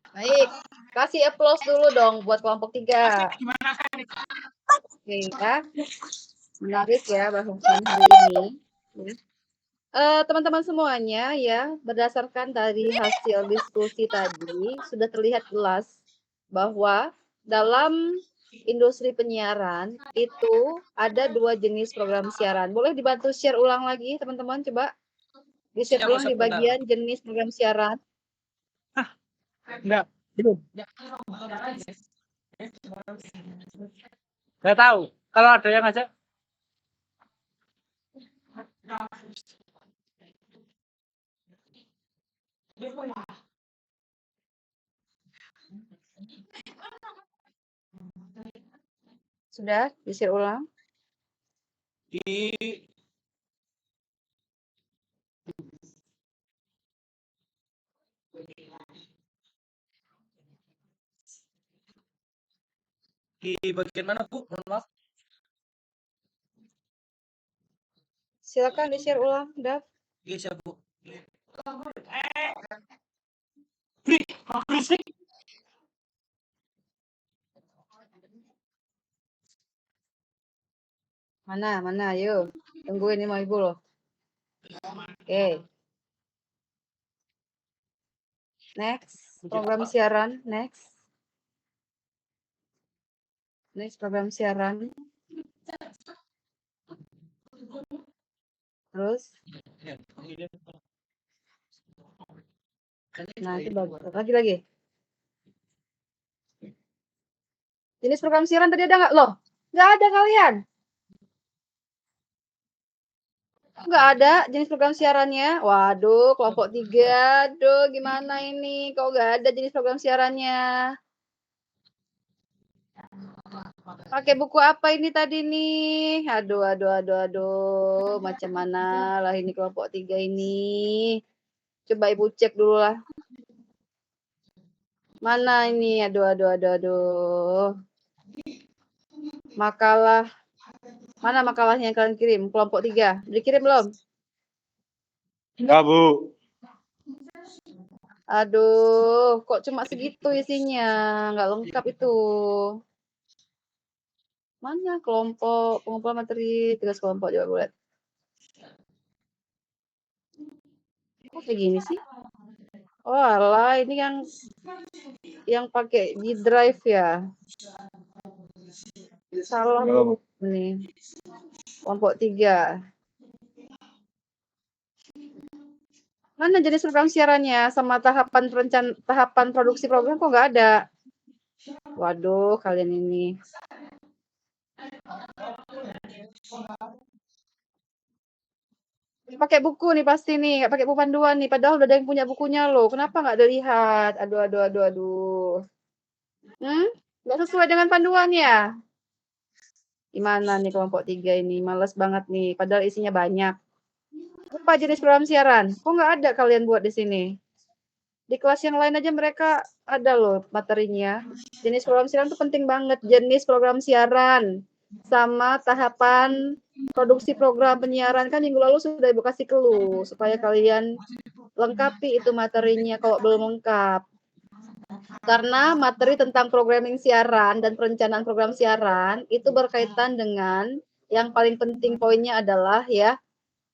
Baik, kasih applause dulu dong buat kelompok 3. Oke ya. Menarik ya bahasan hari ini. Teman-teman semuanya ya, berdasarkan dari hasil diskusi tadi, sudah terlihat jelas bahwa dalam industri penyiaran itu ada 2 jenis program siaran. Boleh dibantu share ulang lagi teman-teman, coba di-share Siap, ulang di sebentar. bagian jenis program siaran. Enggak, belum. Nggak tahu. Kalau ada yang ngajak, Sudah di-share ulang? Di bagian mana, Bu? Mohon maaf. Silakan di-share ulang, Daf. Iya, siap, Bu. Mana, ayo. Tungguin ini mau Ibu loh. Oke. Next, program siaran, next. Next program siaran. Terus, nanti lagi. Jenis program siaran tadi ada nggak? Loh, nggak ada kalian. Nggak ada jenis program siarannya. Waduh, kelompok 3. Aduh, gimana ini? Kok nggak ada jenis program siarannya? Pakai buku apa ini tadi nih? Aduh. Macam mana lah ini kelompok 3 ini? Coba Ibu cek dulu lah. Mana ini? Aduh. Makalah. Mana makalahnya yang kalian kirim? Kelompok 3. Dikirim belum? Enggak, Bu. Aduh, kok cuma segitu isinya? Nggak lengkap itu. Mana kelompok pengumpulan materi tugas kelompok, coba lihat. Kok kayak gini sih? Oh alah, ini yang pakai G Drive ya. Salah nih. Kelompok 3. Mana jenis program siarannya sama tahapan produksi program kok nggak ada? Waduh, kalian ini. Pakai buku nih pasti nih, nggak pakai buku panduan nih. Padahal udah ada yang punya bukunya loh. Kenapa nggak dilihat? Aduh. Nggak sesuai dengan panduan ya? Gimana nih kelompok 3 ini? Males banget nih. Padahal isinya banyak. Apa jenis program siaran? Kok nggak ada kalian buat di sini? Di kelas yang lain aja mereka ada loh materinya. Jenis program siaran itu penting banget. Jenis program siaran sama tahapan produksi program penyiaran kan minggu lalu sudah Ibu kasih clue supaya kalian lengkapi itu materinya kalau belum lengkap. Karena materi tentang programming siaran dan perencanaan program siaran itu berkaitan dengan yang paling penting poinnya adalah ya,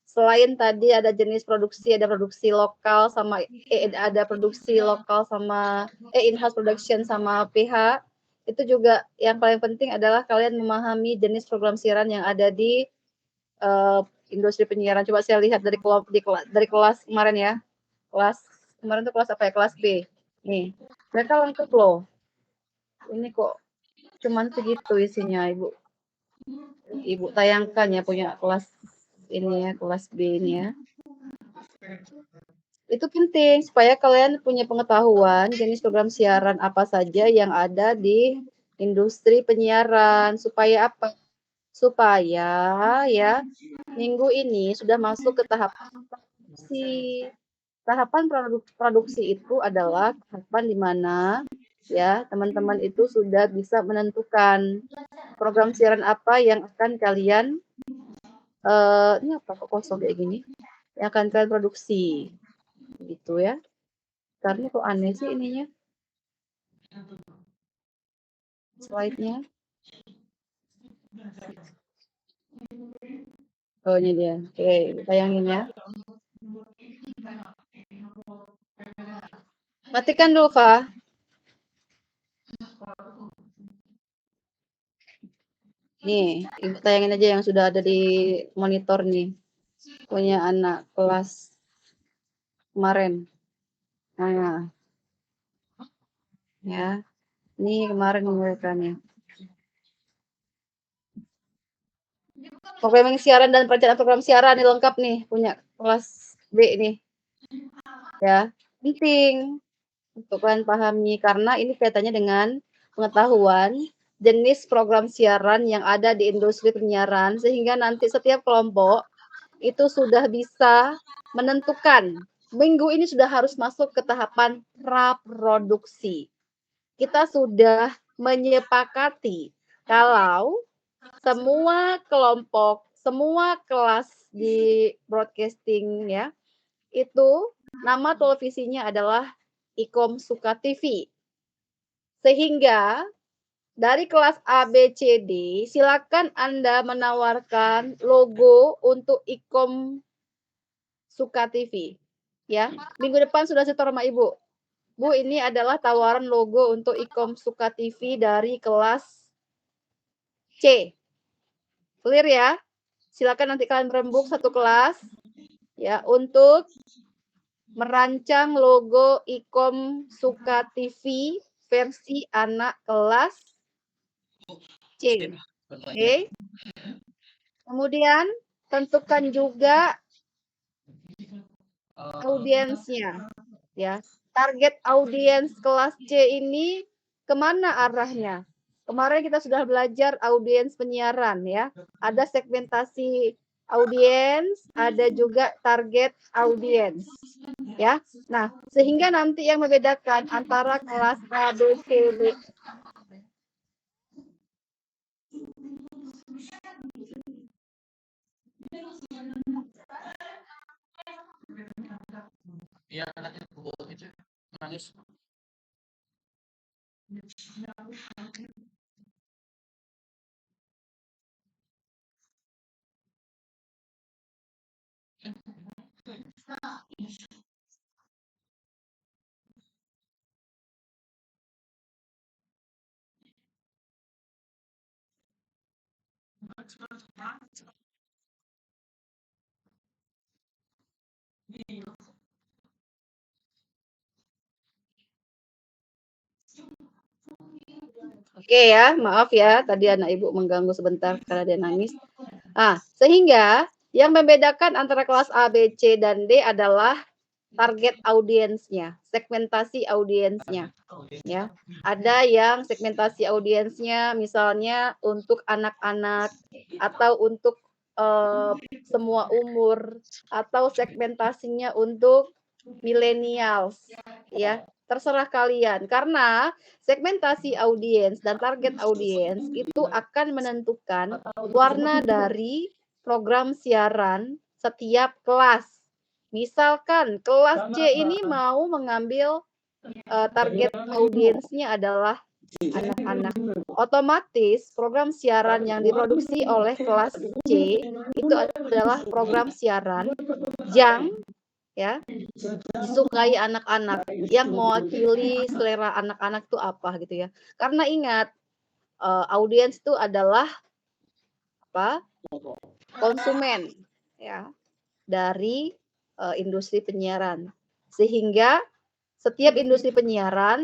selain tadi ada jenis produksi, ada produksi lokal sama ada produksi lokal sama in-house production sama PH. Itu juga yang paling penting adalah kalian memahami jenis program siaran yang ada di industri penyiaran. Coba saya lihat dari kelas kemarin ya. Kelas kemarin tuh kelas apa ya? Kelas B. Nih, mereka lengkap loh. Ini kok cuman segitu isinya, Ibu. Ibu tayangkan ya punya kelas ini ya, kelas B ini ya. Itu penting supaya kalian punya pengetahuan jenis program siaran apa saja yang ada di industri penyiaran. Supaya apa? Supaya ya minggu ini sudah masuk ke tahapan produksi. Tahapan produksi itu adalah tahapan di mana ya teman-teman itu sudah bisa menentukan program siaran apa yang akan kalian ini apa kok kosong kayak gini? Yang akan kalian produksi. Gitu ya. Karena kok aneh sih ininya. Slide-nya. Oh, ini dia. Oke, tayangin ya. Matikan dulu, Fa. Nih, Ibu tayangin aja yang sudah ada di monitor nih. Punya anak kelas kemarin. Nah, ya. Ini kemarin mereka nih. Programming siaran dan perencanaan program siaran nih lengkap nih, punya kelas B nih. Ya, penting untuk kalian pahami karena ini kaitannya dengan pengetahuan jenis program siaran yang ada di industri penyiaran sehingga nanti setiap kelompok itu sudah bisa menentukan minggu ini sudah harus masuk ke tahapan praproduksi. Kita sudah menyepakati kalau semua kelompok, semua kelas di broadcasting ya, itu nama televisinya adalah Ikom Suka TV. Sehingga dari kelas A, B, C, D, silakan Anda menawarkan logo untuk Ikom Suka TV. Ya, minggu depan sudah setor sama Ibu. Bu, ini adalah tawaran logo untuk Ikom Suka TV dari kelas C. Clear ya? Silakan nanti kalian berembuk satu kelas ya untuk merancang logo Ikom Suka TV versi anak kelas C. Oke. Kemudian tentukan juga audiensnya ya. Target audiens kelas C ini kemana arahnya? Kemarin kita sudah belajar audiens penyiaran ya. Ada segmentasi audiens, ada juga target audiens. Ya. Nah, sehingga nanti yang membedakan antara kelas A, B, C, D. Iya, anaknya itu nangis. Oke ya, maaf ya, tadi anak ibu mengganggu sebentar karena dia nangis. Sehingga yang membedakan antara kelas A, B, C, dan D adalah target audiensnya, segmentasi audiensnya. Ya, ada yang segmentasi audiensnya misalnya untuk anak-anak atau untuk semua umur atau segmentasinya untuk millennials, ya. Terserah kalian karena segmentasi audiens dan target audiens itu akan menentukan warna dari program siaran setiap kelas. Misalkan kelas C ini mau mengambil target audiensnya adalah anak-anak. Otomatis program siaran yang diproduksi oleh kelas C itu adalah program siaran yang ya disukai anak-anak, yang mewakili selera anak-anak itu apa gitu ya. Karena ingat audiens itu adalah apa? Konsumen ya dari industri penyiaran. Sehingga setiap industri penyiaran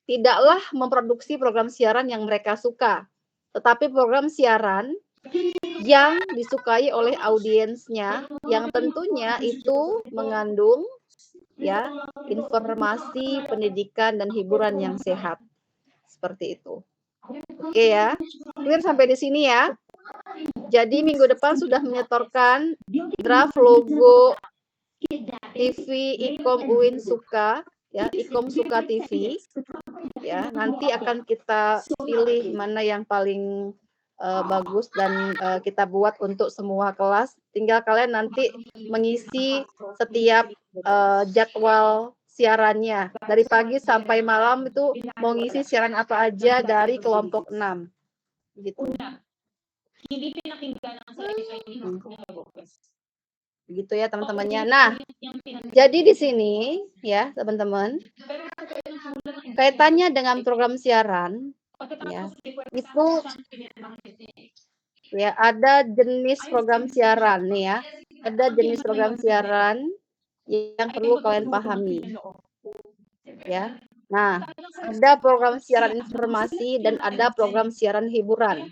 tidaklah memproduksi program siaran yang mereka suka, tetapi program siaran yang disukai oleh audiensnya yang tentunya itu mengandung ya informasi, pendidikan dan hiburan yang sehat. Seperti itu. Oke ya. Clear sampai di sini ya. Jadi minggu depan sudah menyetorkan draft logo TV Ikom Uin Suka ya, Ikom Suka TV ya. Nanti akan kita pilih mana yang paling bagus dan kita buat untuk semua kelas. Tinggal kalian nanti mengisi setiap jadwal siarannya dari pagi sampai malam itu mau ngisi siaran apa aja dari kelompok 6 gitu. Begitu ya teman-temannya. Nah, jadi di sini ya teman-teman, kaitannya dengan program siaran ya, itu ya ada jenis program siaran nih ya. Ada jenis program siaran yang perlu kalian pahami ya. Nah, ada program siaran informasi dan ada program siaran hiburan.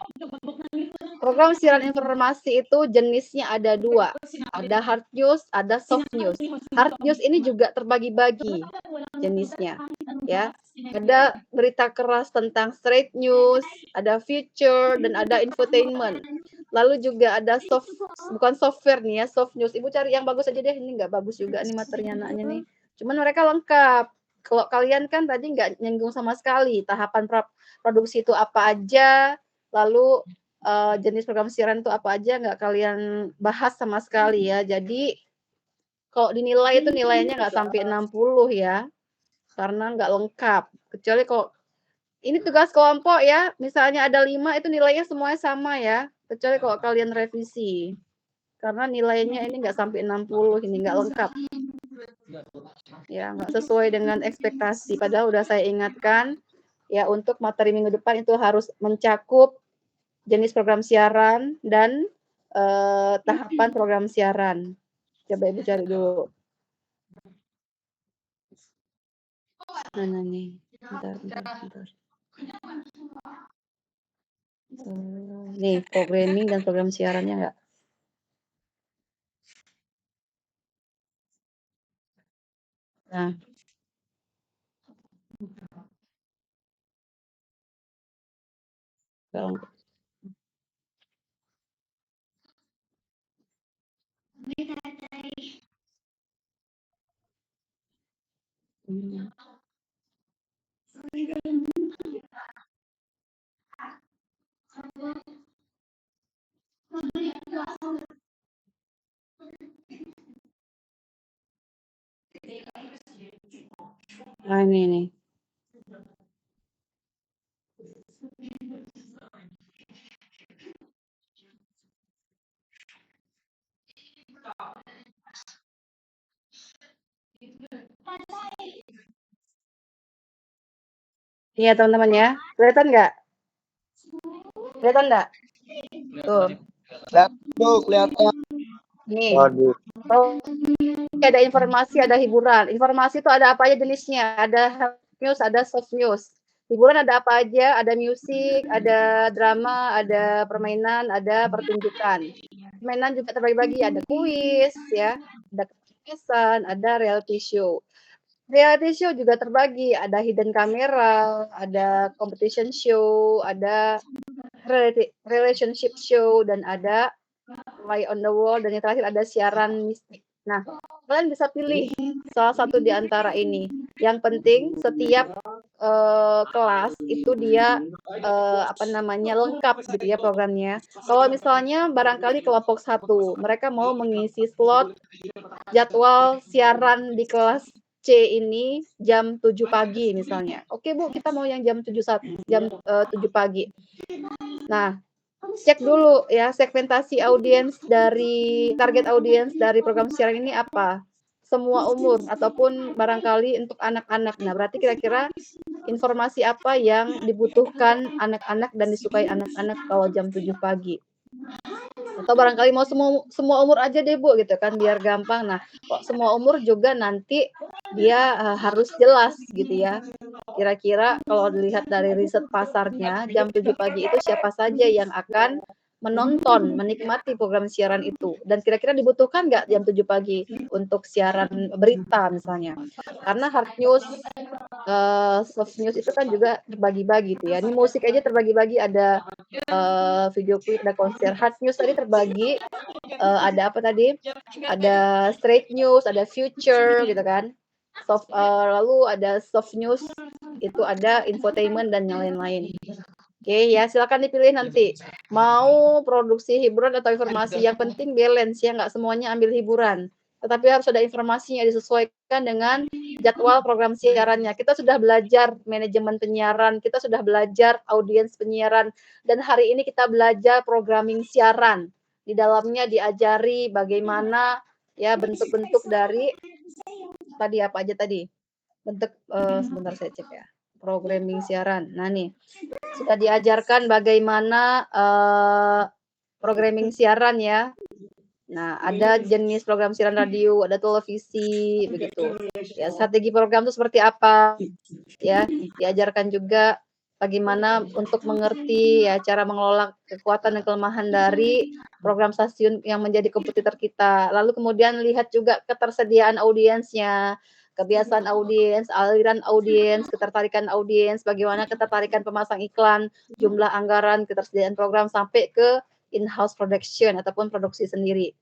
Program siaran informasi itu jenisnya ada dua, ada hard news, ada soft news. Hard news ini juga terbagi-bagi jenisnya, ya. Ada berita keras tentang straight news, ada feature, dan ada infotainment. Lalu juga ada bukan software nih ya, soft news. Ibu cari yang bagus aja deh, ini nggak bagus juga nih materinya anaknya nih. Cuman mereka lengkap. Kalau kalian kan tadi nggak nyinggung sama sekali tahapan produksi itu apa aja, lalu jenis program siaran itu apa aja nggak kalian bahas sama sekali ya. Jadi kalau dinilai itu nilainya nggak sampai 60 ya, karena nggak lengkap. Kecuali kalau ini tugas kelompok ya, misalnya ada 5 itu nilainya semuanya sama ya, kecuali kalau kalian revisi. Karena nilainya ini nggak sampai 60, ini nggak lengkap. Ya, nggak sesuai dengan ekspektasi. Padahal udah saya ingatkan, ya untuk materi minggu depan itu harus mencakup jenis program siaran dan tahapan program siaran. Coba Ibu cari dulu. Mana nih? Bentar. Nih, programming dan program siarannya nggak? Nah. Nah, ini nih. Iya teman-teman ya, kelihatan nggak? Kelihatan nggak? Tuh. Kelihatan. Nih. Waduh. Oh, ada informasi, ada hiburan. Informasi itu ada apa aja jenisnya? Ada news, ada soft news. Hiburan ada apa aja? Ada musik, ada drama, ada permainan, ada pertunjukan. Permainan juga terbagi-bagi, ada kuis, ya, ada kecerdasan, ada reality show. Reality show juga terbagi, ada hidden camera, ada competition show, ada relationship show, dan ada Fly on the Wall, dan yang terakhir ada siaran mistik. Nah, kalian bisa pilih salah satu di antara ini. Yang penting setiap kelas itu dia lengkap gitu ya programnya. Kalau misalnya barangkali kelompok 1, mereka mau mengisi slot jadwal siaran di kelas C ini jam 7 pagi misalnya. Oke Bu, kita mau yang jam 7 pagi. Nah, cek dulu ya segmentasi audiens dari target audiens dari program siaran ini apa. Semua umur ataupun barangkali untuk anak-anak. Nah, berarti kira-kira informasi apa yang dibutuhkan anak-anak dan disukai anak-anak kalau jam 7 pagi. Atau barangkali mau semua umur aja deh Bu gitu kan biar gampang. Nah, kok semua umur juga nanti dia harus jelas gitu ya. Kira-kira kalau dilihat dari riset pasarnya jam 7 pagi itu siapa saja yang akan menonton, menikmati program siaran itu. Dan kira-kira dibutuhkan nggak jam 7 pagi untuk siaran berita misalnya. Karena hard news, soft news itu kan juga terbagi-bagi tuh ya. Ini musik aja terbagi-bagi, ada video klip, ada konser. Hard news tadi terbagi, ada apa tadi? Ada straight news, ada future gitu kan. Lalu ada soft news, itu ada infotainment dan yang lain-lain. Oke ya, silakan dipilih nanti. Mau produksi hiburan atau informasi, yang penting balance ya, nggak semuanya ambil hiburan. Tetapi harus ada informasinya disesuaikan dengan jadwal program siarannya. Kita sudah belajar manajemen penyiaran, kita sudah belajar audiens penyiaran, dan hari ini kita belajar programming siaran. Di dalamnya diajari bagaimana ya bentuk-bentuk dari tadi apa aja tadi? Bentuk sebentar saya cek ya. Programming siaran. Nah, nih sudah diajarkan bagaimana programming siaran ya. Nah, ada jenis program siaran radio, ada televisi, begitu. Ya, strategi program itu seperti apa? Ya, diajarkan juga bagaimana untuk mengerti ya cara mengelola kekuatan dan kelemahan dari program stasiun yang menjadi kompetitor kita. Lalu kemudian lihat juga ketersediaan audiensnya, kebiasaan audiens, aliran audiens, ketertarikan audiens, bagaimana ketertarikan pemasang iklan, jumlah anggaran, ketersediaan program sampai ke in-house production ataupun produksi sendiri,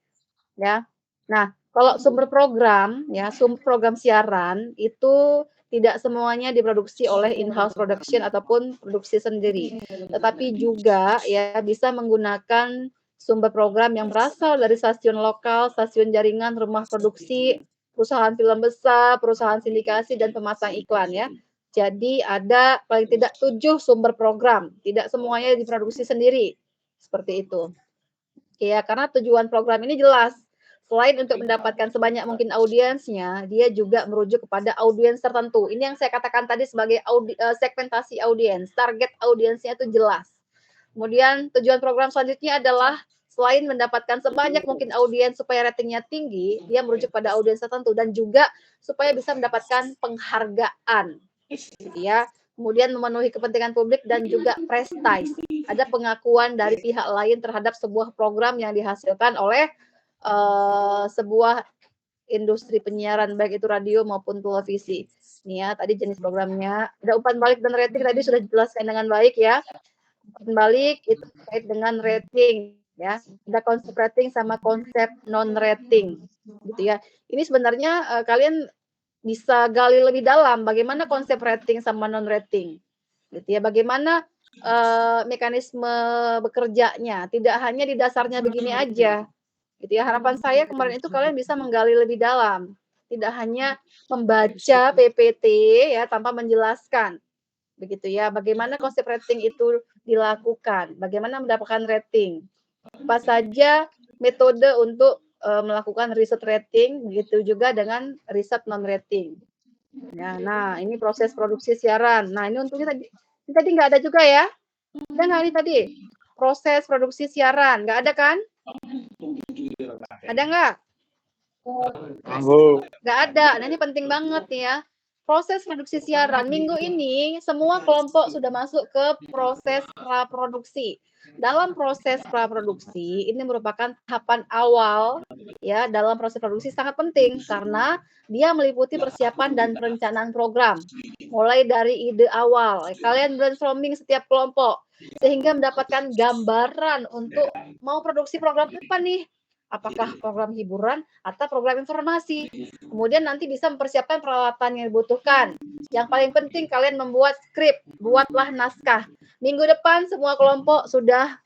ya. Nah, kalau sumber program ya, sumber program siaran itu tidak semuanya diproduksi oleh in-house production ataupun produksi sendiri, tetapi juga ya bisa menggunakan sumber program yang berasal dari stasiun lokal, stasiun jaringan, rumah produksi, perusahaan film besar, perusahaan sindikasi dan pemasang iklan ya. Jadi ada paling tidak 7 sumber program, tidak semuanya diproduksi sendiri, seperti itu. Ya, karena tujuan program ini jelas. Selain untuk mendapatkan sebanyak mungkin audiensnya, dia juga merujuk kepada audiens tertentu. Ini yang saya katakan tadi sebagai segmentasi audiens. Target audiensnya itu jelas. Kemudian tujuan program selanjutnya adalah selain mendapatkan sebanyak mungkin audiens supaya ratingnya tinggi, dia merujuk pada audiens tertentu dan juga supaya bisa mendapatkan penghargaan. Ya, kemudian memenuhi kepentingan publik dan juga prestige. Ada pengakuan dari pihak lain terhadap sebuah program yang dihasilkan oleh sebuah industri penyiaran baik itu radio maupun televisi. Nih ya, tadi jenis programnya. Ada umpan balik dan rating tadi sudah dijelaskan dengan baik ya. Umpan balik itu terkait dengan rating ya. Ada konsep rating sama konsep non rating gitu ya. Ini sebenarnya kalian bisa gali lebih dalam bagaimana konsep rating sama non rating gitu ya. Bagaimana mekanisme bekerjanya, tidak hanya di dasarnya begini aja. Gitu ya. Harapan saya kemarin itu kalian bisa menggali lebih dalam, tidak hanya membaca PPT ya tanpa menjelaskan. Begitu ya. Bagaimana konsep rating itu dilakukan, bagaimana mendapatkan rating. Apa saja metode untuk melakukan riset rating, begitu juga dengan riset non rating. Ya, nah ini proses produksi siaran. Nah ini untungnya tadi nggak ada juga ya? Ada nggak nih tadi? Proses produksi siaran, nggak ada kan? Ada nggak? Nggak ada. Nah ini penting banget nih ya. Proses produksi siaran. Minggu ini semua kelompok sudah masuk ke proses praproduksi. Dalam proses praproduksi ini merupakan tahapan awal ya dalam proses produksi sangat penting karena dia meliputi persiapan dan perencanaan program. Mulai dari ide awal, kalian brainstorming setiap kelompok sehingga mendapatkan gambaran untuk mau produksi program apa nih? Apakah program hiburan atau program informasi. Kemudian nanti bisa mempersiapkan peralatan yang dibutuhkan. Yang paling penting kalian membuat skrip, buatlah naskah. Minggu depan semua kelompok sudah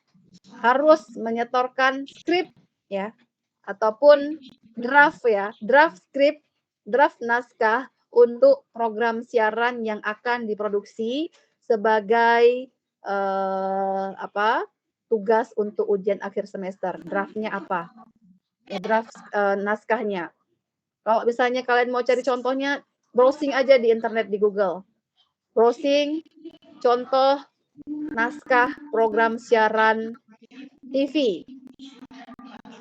harus menyetorkan skrip ya ataupun draft ya, draft skrip, draft naskah untuk program siaran yang akan diproduksi sebagai tugas untuk ujian akhir semester. Draftnya apa? Ya, draft naskahnya. Kalau misalnya kalian mau cari contohnya, browsing aja di internet di Google. Browsing contoh naskah program siaran TV.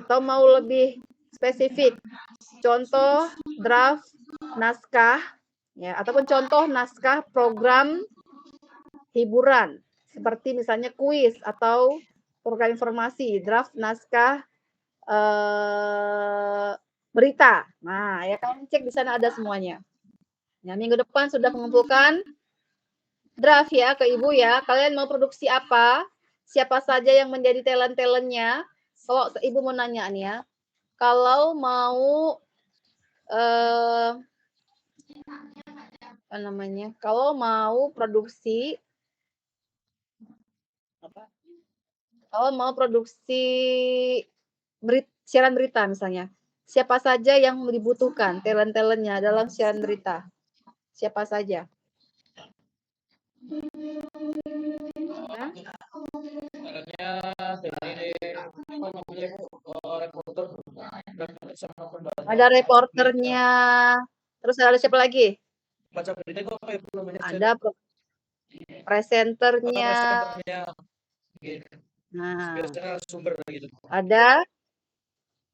Atau mau lebih spesifik, contoh draft naskah ya ataupun contoh naskah program hiburan seperti misalnya kuis atau program informasi, draft naskah berita. Nah, ya kalian cek di sana ada semuanya. Ya, minggu depan sudah mengumpulkan draft ya ke Ibu ya. Kalian mau produksi apa? Siapa saja yang menjadi talent-talentnya? Kalau Ibu mau nanya nih ya. Kalau mau apa namanya? Kalau mau produksi apa? Kalau mau produksi siaran berita misalnya, siapa saja yang dibutuhkan talent-talentnya dalam siaran berita? Siapa saja? sama pembaca. Ada reporternya. Terus ada siapa lagi? Baca berita itu apa ya Bu namanya? Ada presenternya. Presenternya. Nah, Biasanya sumber gitu.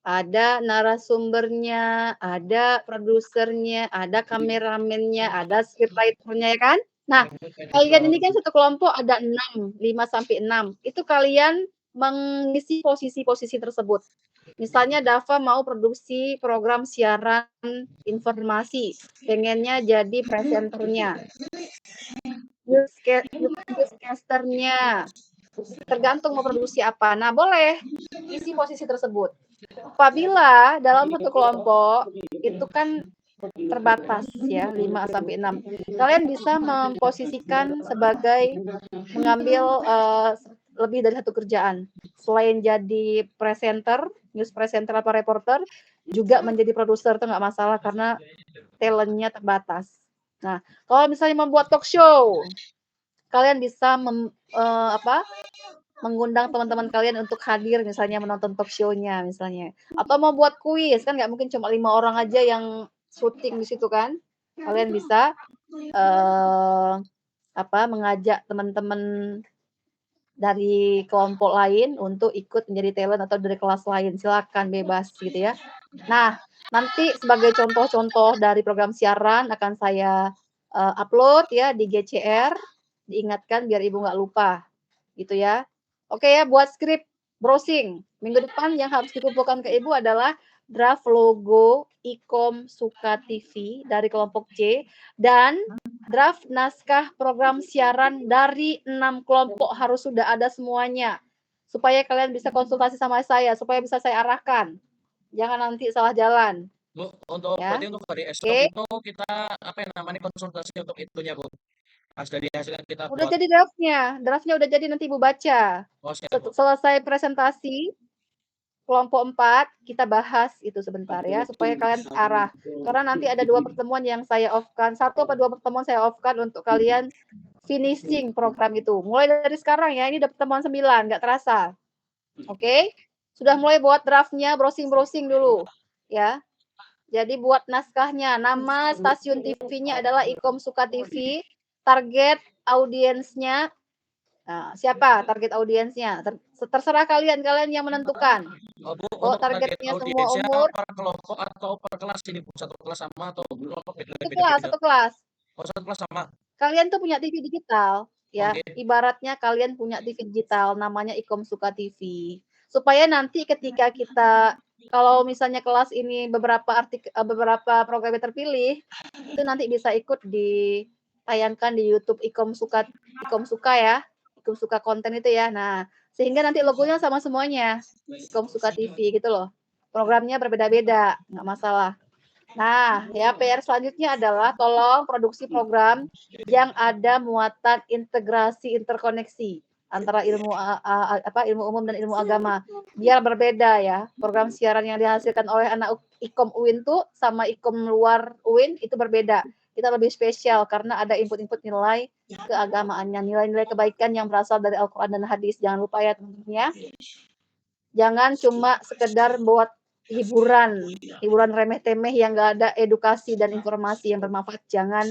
ada narasumbernya, ada produsernya, ada kameramennya, ada scriptwriter-nya ya kan? Nah, kalian ini kan satu kelompok ada 6, 5 sampai 6. Itu kalian mengisi posisi-posisi tersebut. Misalnya Dava mau produksi program siaran informasi, pengennya jadi presenternya, newscasternya, tergantung mau produksi apa. Nah, boleh isi posisi tersebut. Apabila dalam satu kelompok itu kan terbatas ya 5 sampai 6. Kalian bisa memposisikan sebagai mengambil lebih dari satu kerjaan. Selain jadi presenter, news presenter atau reporter, juga menjadi produser itu nggak masalah karena talentnya terbatas. Nah, kalau misalnya membuat talk show, kalian bisa mengundang teman-teman kalian untuk hadir misalnya menonton talk show-nya misalnya. Atau mau buat kuis, kan nggak mungkin cuma 5 orang aja yang syuting di situ kan. Kalian bisa mengajak teman-teman dari kelompok lain untuk ikut menjadi talent atau dari kelas lain. Silakan bebas gitu ya. Nah, nanti sebagai contoh-contoh dari program siaran akan saya upload ya di GCR. Diingatkan biar Ibu nggak lupa. Gitu ya. Oke ya, buat skrip browsing. Minggu depan yang harus dikumpulkan ke Ibu adalah draft logo Ikom Suka TV dari kelompok C dan draft naskah program siaran dari 6 kelompok harus sudah ada semuanya. Supaya kalian bisa konsultasi sama saya, supaya bisa saya arahkan. Jangan nanti salah jalan. Bu, untuk Ya. berarti untuk hari esok Oke. itu kita apa yang namanya konsultasi untuk itunya Bu. Pas dari hasil yang kita Udah buat. jadi draftnya. Draftnya udah jadi nanti Ibu baca. Oh, siap, Bu. Selesai presentasi kelompok 4 kita bahas itu sebentar ya supaya kalian arah. Karena nanti ada 2 pertemuan yang saya off-kan. 1 atau 2 pertemuan saya off-kan untuk kalian finishing program itu. Mulai dari sekarang ya, ini udah pertemuan 9, nggak terasa. Oke? Sudah mulai buat draftnya, browsing-browsing dulu ya. Jadi buat naskahnya, nama stasiun TV-nya adalah Ikom Suka TV, target audiensnya siapa target audiensnya? Terserah kalian yang menentukan. Oh, Bu, Oh, untuk target targetnya semua audiensnya umur. per kelompok atau per kelas ini Bu? Satu kelas sama atau kelompok Satu kelas. Oh, satu kelas sama. Kalian tuh punya TV digital, ya. Oke. Ibaratnya kalian punya TV digital, namanya Ikom Suka TV. Supaya nanti ketika kita kalau misalnya kelas ini beberapa programnya terpilih, itu nanti bisa ikut ditayangkan di YouTube Ikom Suka ya. Ikom Suka konten itu ya. Nah, sehingga nanti logonya sama semuanya. Ikom Suka TV gitu loh. Programnya berbeda-beda, nggak masalah. Nah, ya PR selanjutnya adalah tolong produksi program yang ada muatan integrasi interkoneksi antara ilmu umum dan ilmu agama. Biar berbeda ya. Program siaran yang dihasilkan oleh anak Ikom UIN tuh sama Ikom luar UIN itu berbeda. Kita lebih spesial karena ada input-input nilai keagamaannya, nilai-nilai kebaikan yang berasal dari Al-Qur'an dan hadis. Jangan lupa ya teman-teman ya. Jangan cuma sekedar buat hiburan remeh-temeh yang nggak ada edukasi dan informasi yang bermanfaat. Jangan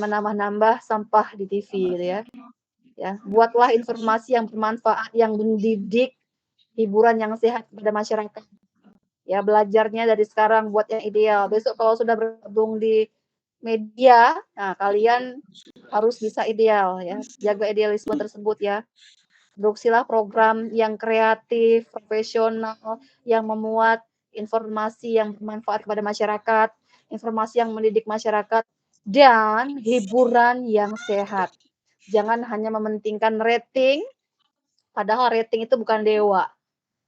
menambah-nambah sampah di TV gitu ya. Ya, buatlah informasi yang bermanfaat, yang mendidik, hiburan yang sehat pada masyarakat. Ya, belajarnya dari sekarang buat yang ideal. Besok kalau sudah bergabung di media, nah kalian harus bisa ideal ya. Jaga idealisme tersebut ya. Produksilah program yang kreatif, profesional, yang memuat informasi yang bermanfaat kepada masyarakat, informasi yang mendidik masyarakat, dan hiburan yang sehat. Jangan hanya mementingkan rating, padahal rating itu bukan dewa.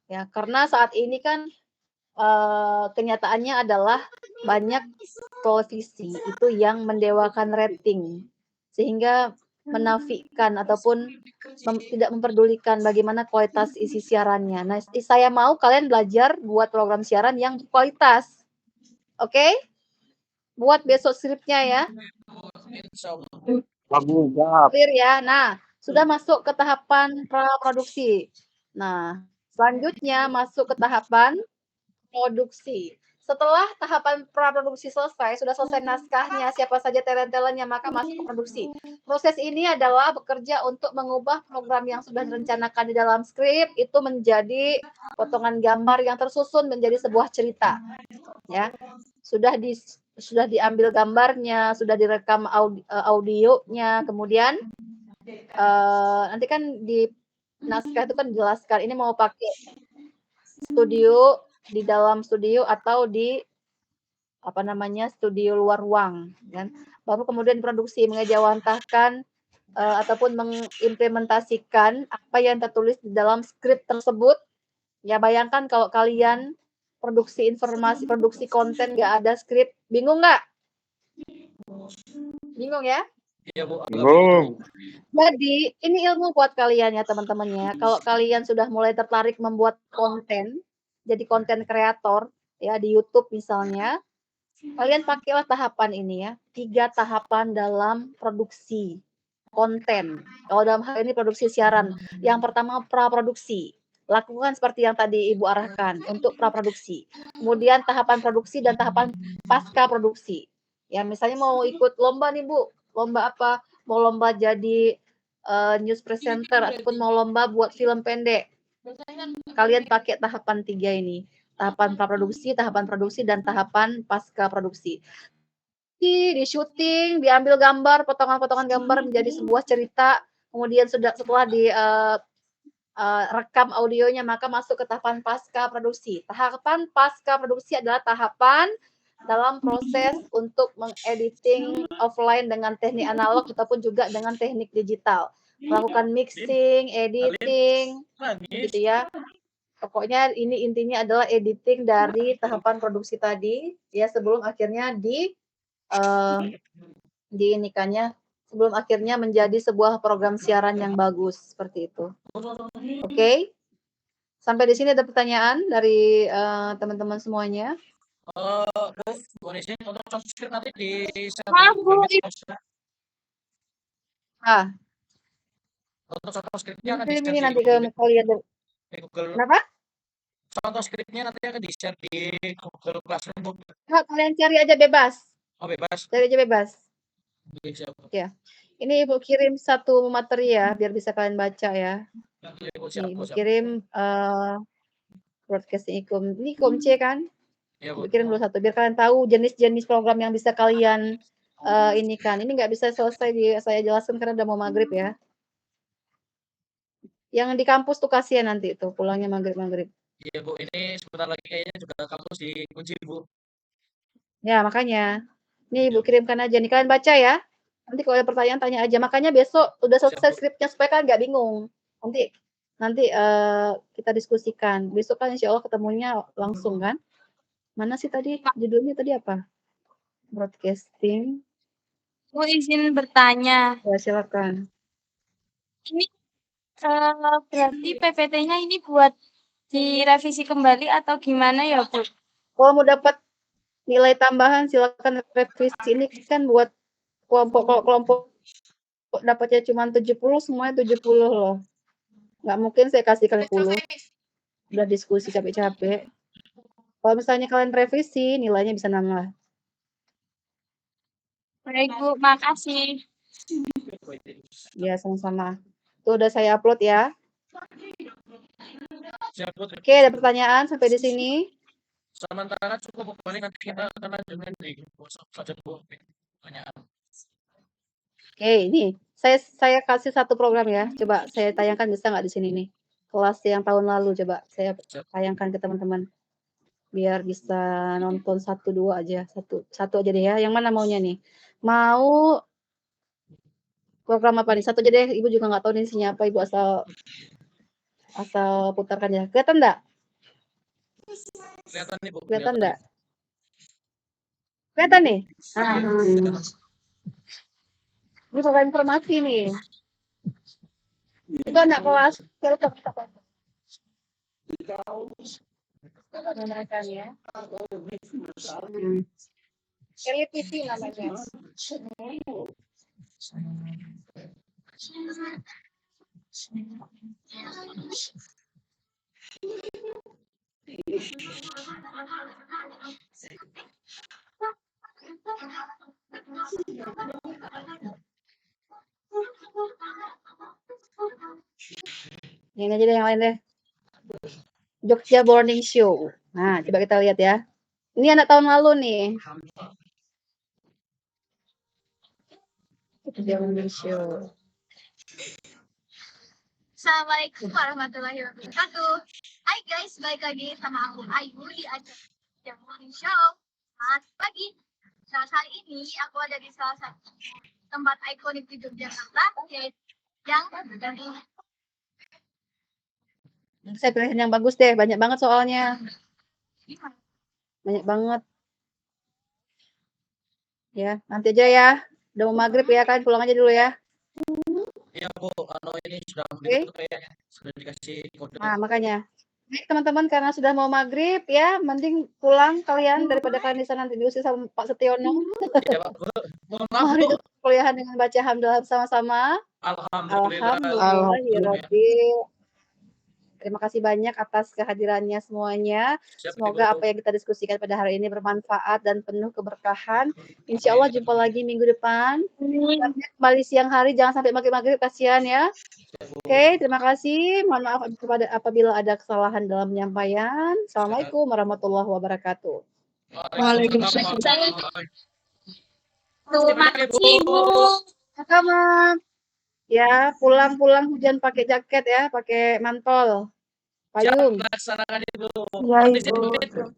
Ya, karena saat ini kan kenyataannya adalah banyak televisi itu yang mendewakan rating, sehingga menafikan ataupun tidak memperdulikan bagaimana kualitas isi siarannya. Nah, saya mau kalian belajar buat program siaran yang berkualitas. Oke? Buat besok skripnya ya. Clear ya. Nah, sudah masuk ke tahapan praproduksi. Nah, selanjutnya masuk ke tahapan produksi. Setelah tahapan praproduksi selesai, sudah selesai naskahnya, siapa saja talent-talentnya, maka masuk ke produksi. Proses ini adalah bekerja untuk mengubah program yang sudah direncanakan di dalam skrip itu menjadi potongan gambar yang tersusun menjadi sebuah cerita. Ya, sudah diambil gambarnya, sudah direkam audionya, kemudian nanti kan di naskah itu kan dijelaskan ini mau pakai studio di dalam studio atau di studio luar ruang kan. Baru kemudian produksi mengejawantahkan ataupun mengimplementasikan apa yang tertulis di dalam skrip tersebut. Ya bayangkan kalau kalian produksi informasi, produksi konten nggak ada skrip, bingung nggak? Bingung ya? Iya, Bu. Bingung. Jadi ini ilmu buat kalian ya teman-teman ya. Kalau kalian sudah mulai tertarik membuat konten, jadi konten kreator ya di YouTube misalnya, kalian pakailah tahapan ini ya. 3 tahapan dalam produksi konten. Kalau dalam hal ini produksi siaran. Yang pertama praproduksi. Lakukan seperti yang tadi Ibu arahkan untuk praproduksi. Kemudian tahapan produksi dan tahapan pasca produksi. Ya misalnya mau ikut lomba nih Bu. Lomba apa? Mau lomba jadi news presenter ataupun mau lomba buat film pendek. Kalian pakai tahapan 3 ini. Tahapan praproduksi, tahapan produksi, dan tahapan pasca produksi. Di syuting, diambil gambar, potongan-potongan gambar menjadi sebuah cerita, kemudian setelah rekam audionya, maka masuk ke tahapan pasca produksi. Tahapan pasca produksi adalah tahapan dalam proses untuk mengediting offline dengan teknik analog ataupun juga dengan teknik digital. Melakukan mixing, editing, gitu ya. Pokoknya ini intinya adalah editing dari tahapan produksi tadi, ya sebelum akhirnya diinikannya sebelum akhirnya menjadi sebuah program siaran yang bagus seperti itu. Oke. Sampai di sini ada pertanyaan dari teman-teman semuanya. Bu, boleh sih untuk transkrip nanti di Ah, untuk contoh skripnya akan kirim di-share ini di nanti ke kalian. Google. Kenapa? Contoh skripnya nanti akan di-share di Google Classroom, Bu. Nah, kalian cari aja bebas. Oh, bebas. Cari aja bebas. Oke, siap. Ya. Ini Ibu kirim satu materi ya, biar bisa kalian baca ya. Iya, Bu, siap, Nih, Bu, Ibu siap. kirim broadcasting ikum. Ini ikum C kan? Iya, Bu. Ibu kirim dulu satu biar kalian tahu jenis-jenis program yang bisa kalian ini kan. Ini nggak bisa selesai saya jelaskan karena udah mau maghrib ya. Yang di kampus tuh kasihan nanti tuh pulangnya maghrib-maghrib. Iya, Bu, ini sebentar lagi kayaknya juga kampus dikunci, Bu. Ya, makanya. Nih Ibu kirimkan aja nih kalian baca ya. Nanti kalau ada pertanyaan tanya aja. Makanya besok udah selesai skripnya supaya kalian nggak bingung. Nanti kita diskusikan. Besok kan insya Allah ketemunya langsung kan. Mana sih tadi judulnya tadi apa? Broadcasting. Bu izin bertanya. Ya, silakan. Ini berarti PPT-nya ini buat direvisi kembali atau gimana ya, Bu? Kalau mau dapat nilai tambahan silakan revisi. Ini kan buat kelompok dapatnya cuma 70, semuanya 70 loh. Nggak mungkin saya kasih kalian 10. Udah diskusi capek-capek. Kalau misalnya kalian revisi, nilainya bisa nambah. Baik, Bu. Makasih. Ya, sama-sama. Itu udah saya upload ya. Siap, Bu. Oke, ada pertanyaan sampai di sini? Sementara cukup, Bu. Paling nanti kita akan lanjutkan di WhatsApp saja, Bu. Pertanyaan. Oke, ini saya kasih satu program ya. Coba saya tayangkan bisa nggak di sini nih? Kelas yang tahun lalu coba saya tayangkan ke teman-teman. Biar bisa nonton 1, 2 aja. Satu aja deh ya. Yang mana maunya nih? Mau program apa nih? Satu aja deh. Ibu juga nggak tahu nih isinya apa. Ibu asal putarkan ya. Kelihatan nggak? Kelihatan nih, Bu. Kelihatan nggak? Kelihatan nih? Ini program informasi nih. Itu anak kelas. Menakan ya. Elite TV namanya. Ini aja deh yang lain deh. Jogja Morning Show. Nah, coba kita lihat ya. Ini anak tahun lalu nih. Jogja Morning Show. Assalamualaikum warahmatullahi wabarakatuh. Hai guys, balik lagi sama aku Ayu di acara Jogja Morning Show. Selamat pagi. Nah, hari ini aku ada di salah satu tempat ikonik di Yogyakarta, yaitu yang dari Saya pilihin yang bagus deh, banyak banget soalnya. Banyak banget. Ya, nanti aja ya. Udah mau maghrib ya, kalian pulang aja dulu ya. Iya Bu, ini sudah Oke. sudah dikasih kode. Nah, makanya. Baik teman-teman, karena sudah mau maghrib ya, mending pulang kalian daripada kalian di sana nanti diusir sama Pak Setiono. Iya Pak Bu. Mohon maaf Mari Bu. tutup kuliahan dengan baca hamdalah bersama-sama. Alhamdulillah. Alhamdulillahirabbil. Terima kasih banyak atas kehadirannya semuanya. Siap, Semoga Ibu. apa yang kita diskusikan pada hari ini bermanfaat dan penuh keberkahan. Insya Allah jumpa lagi minggu depan. Kembali siang hari, jangan sampai maghrib-maghrib, kasihan ya. Oke, terima kasih. Mohon maaf apabila ada kesalahan dalam penyampaian. Assalamualaikum warahmatullahi wabarakatuh. Waalaikumsalam. Terima kasih Bu. Sama. Ya, pulang-pulang hujan pakai jaket ya, pakai mantol, Siap payung. melaksanakan Ibu. Ya, Nanti Ibu. saya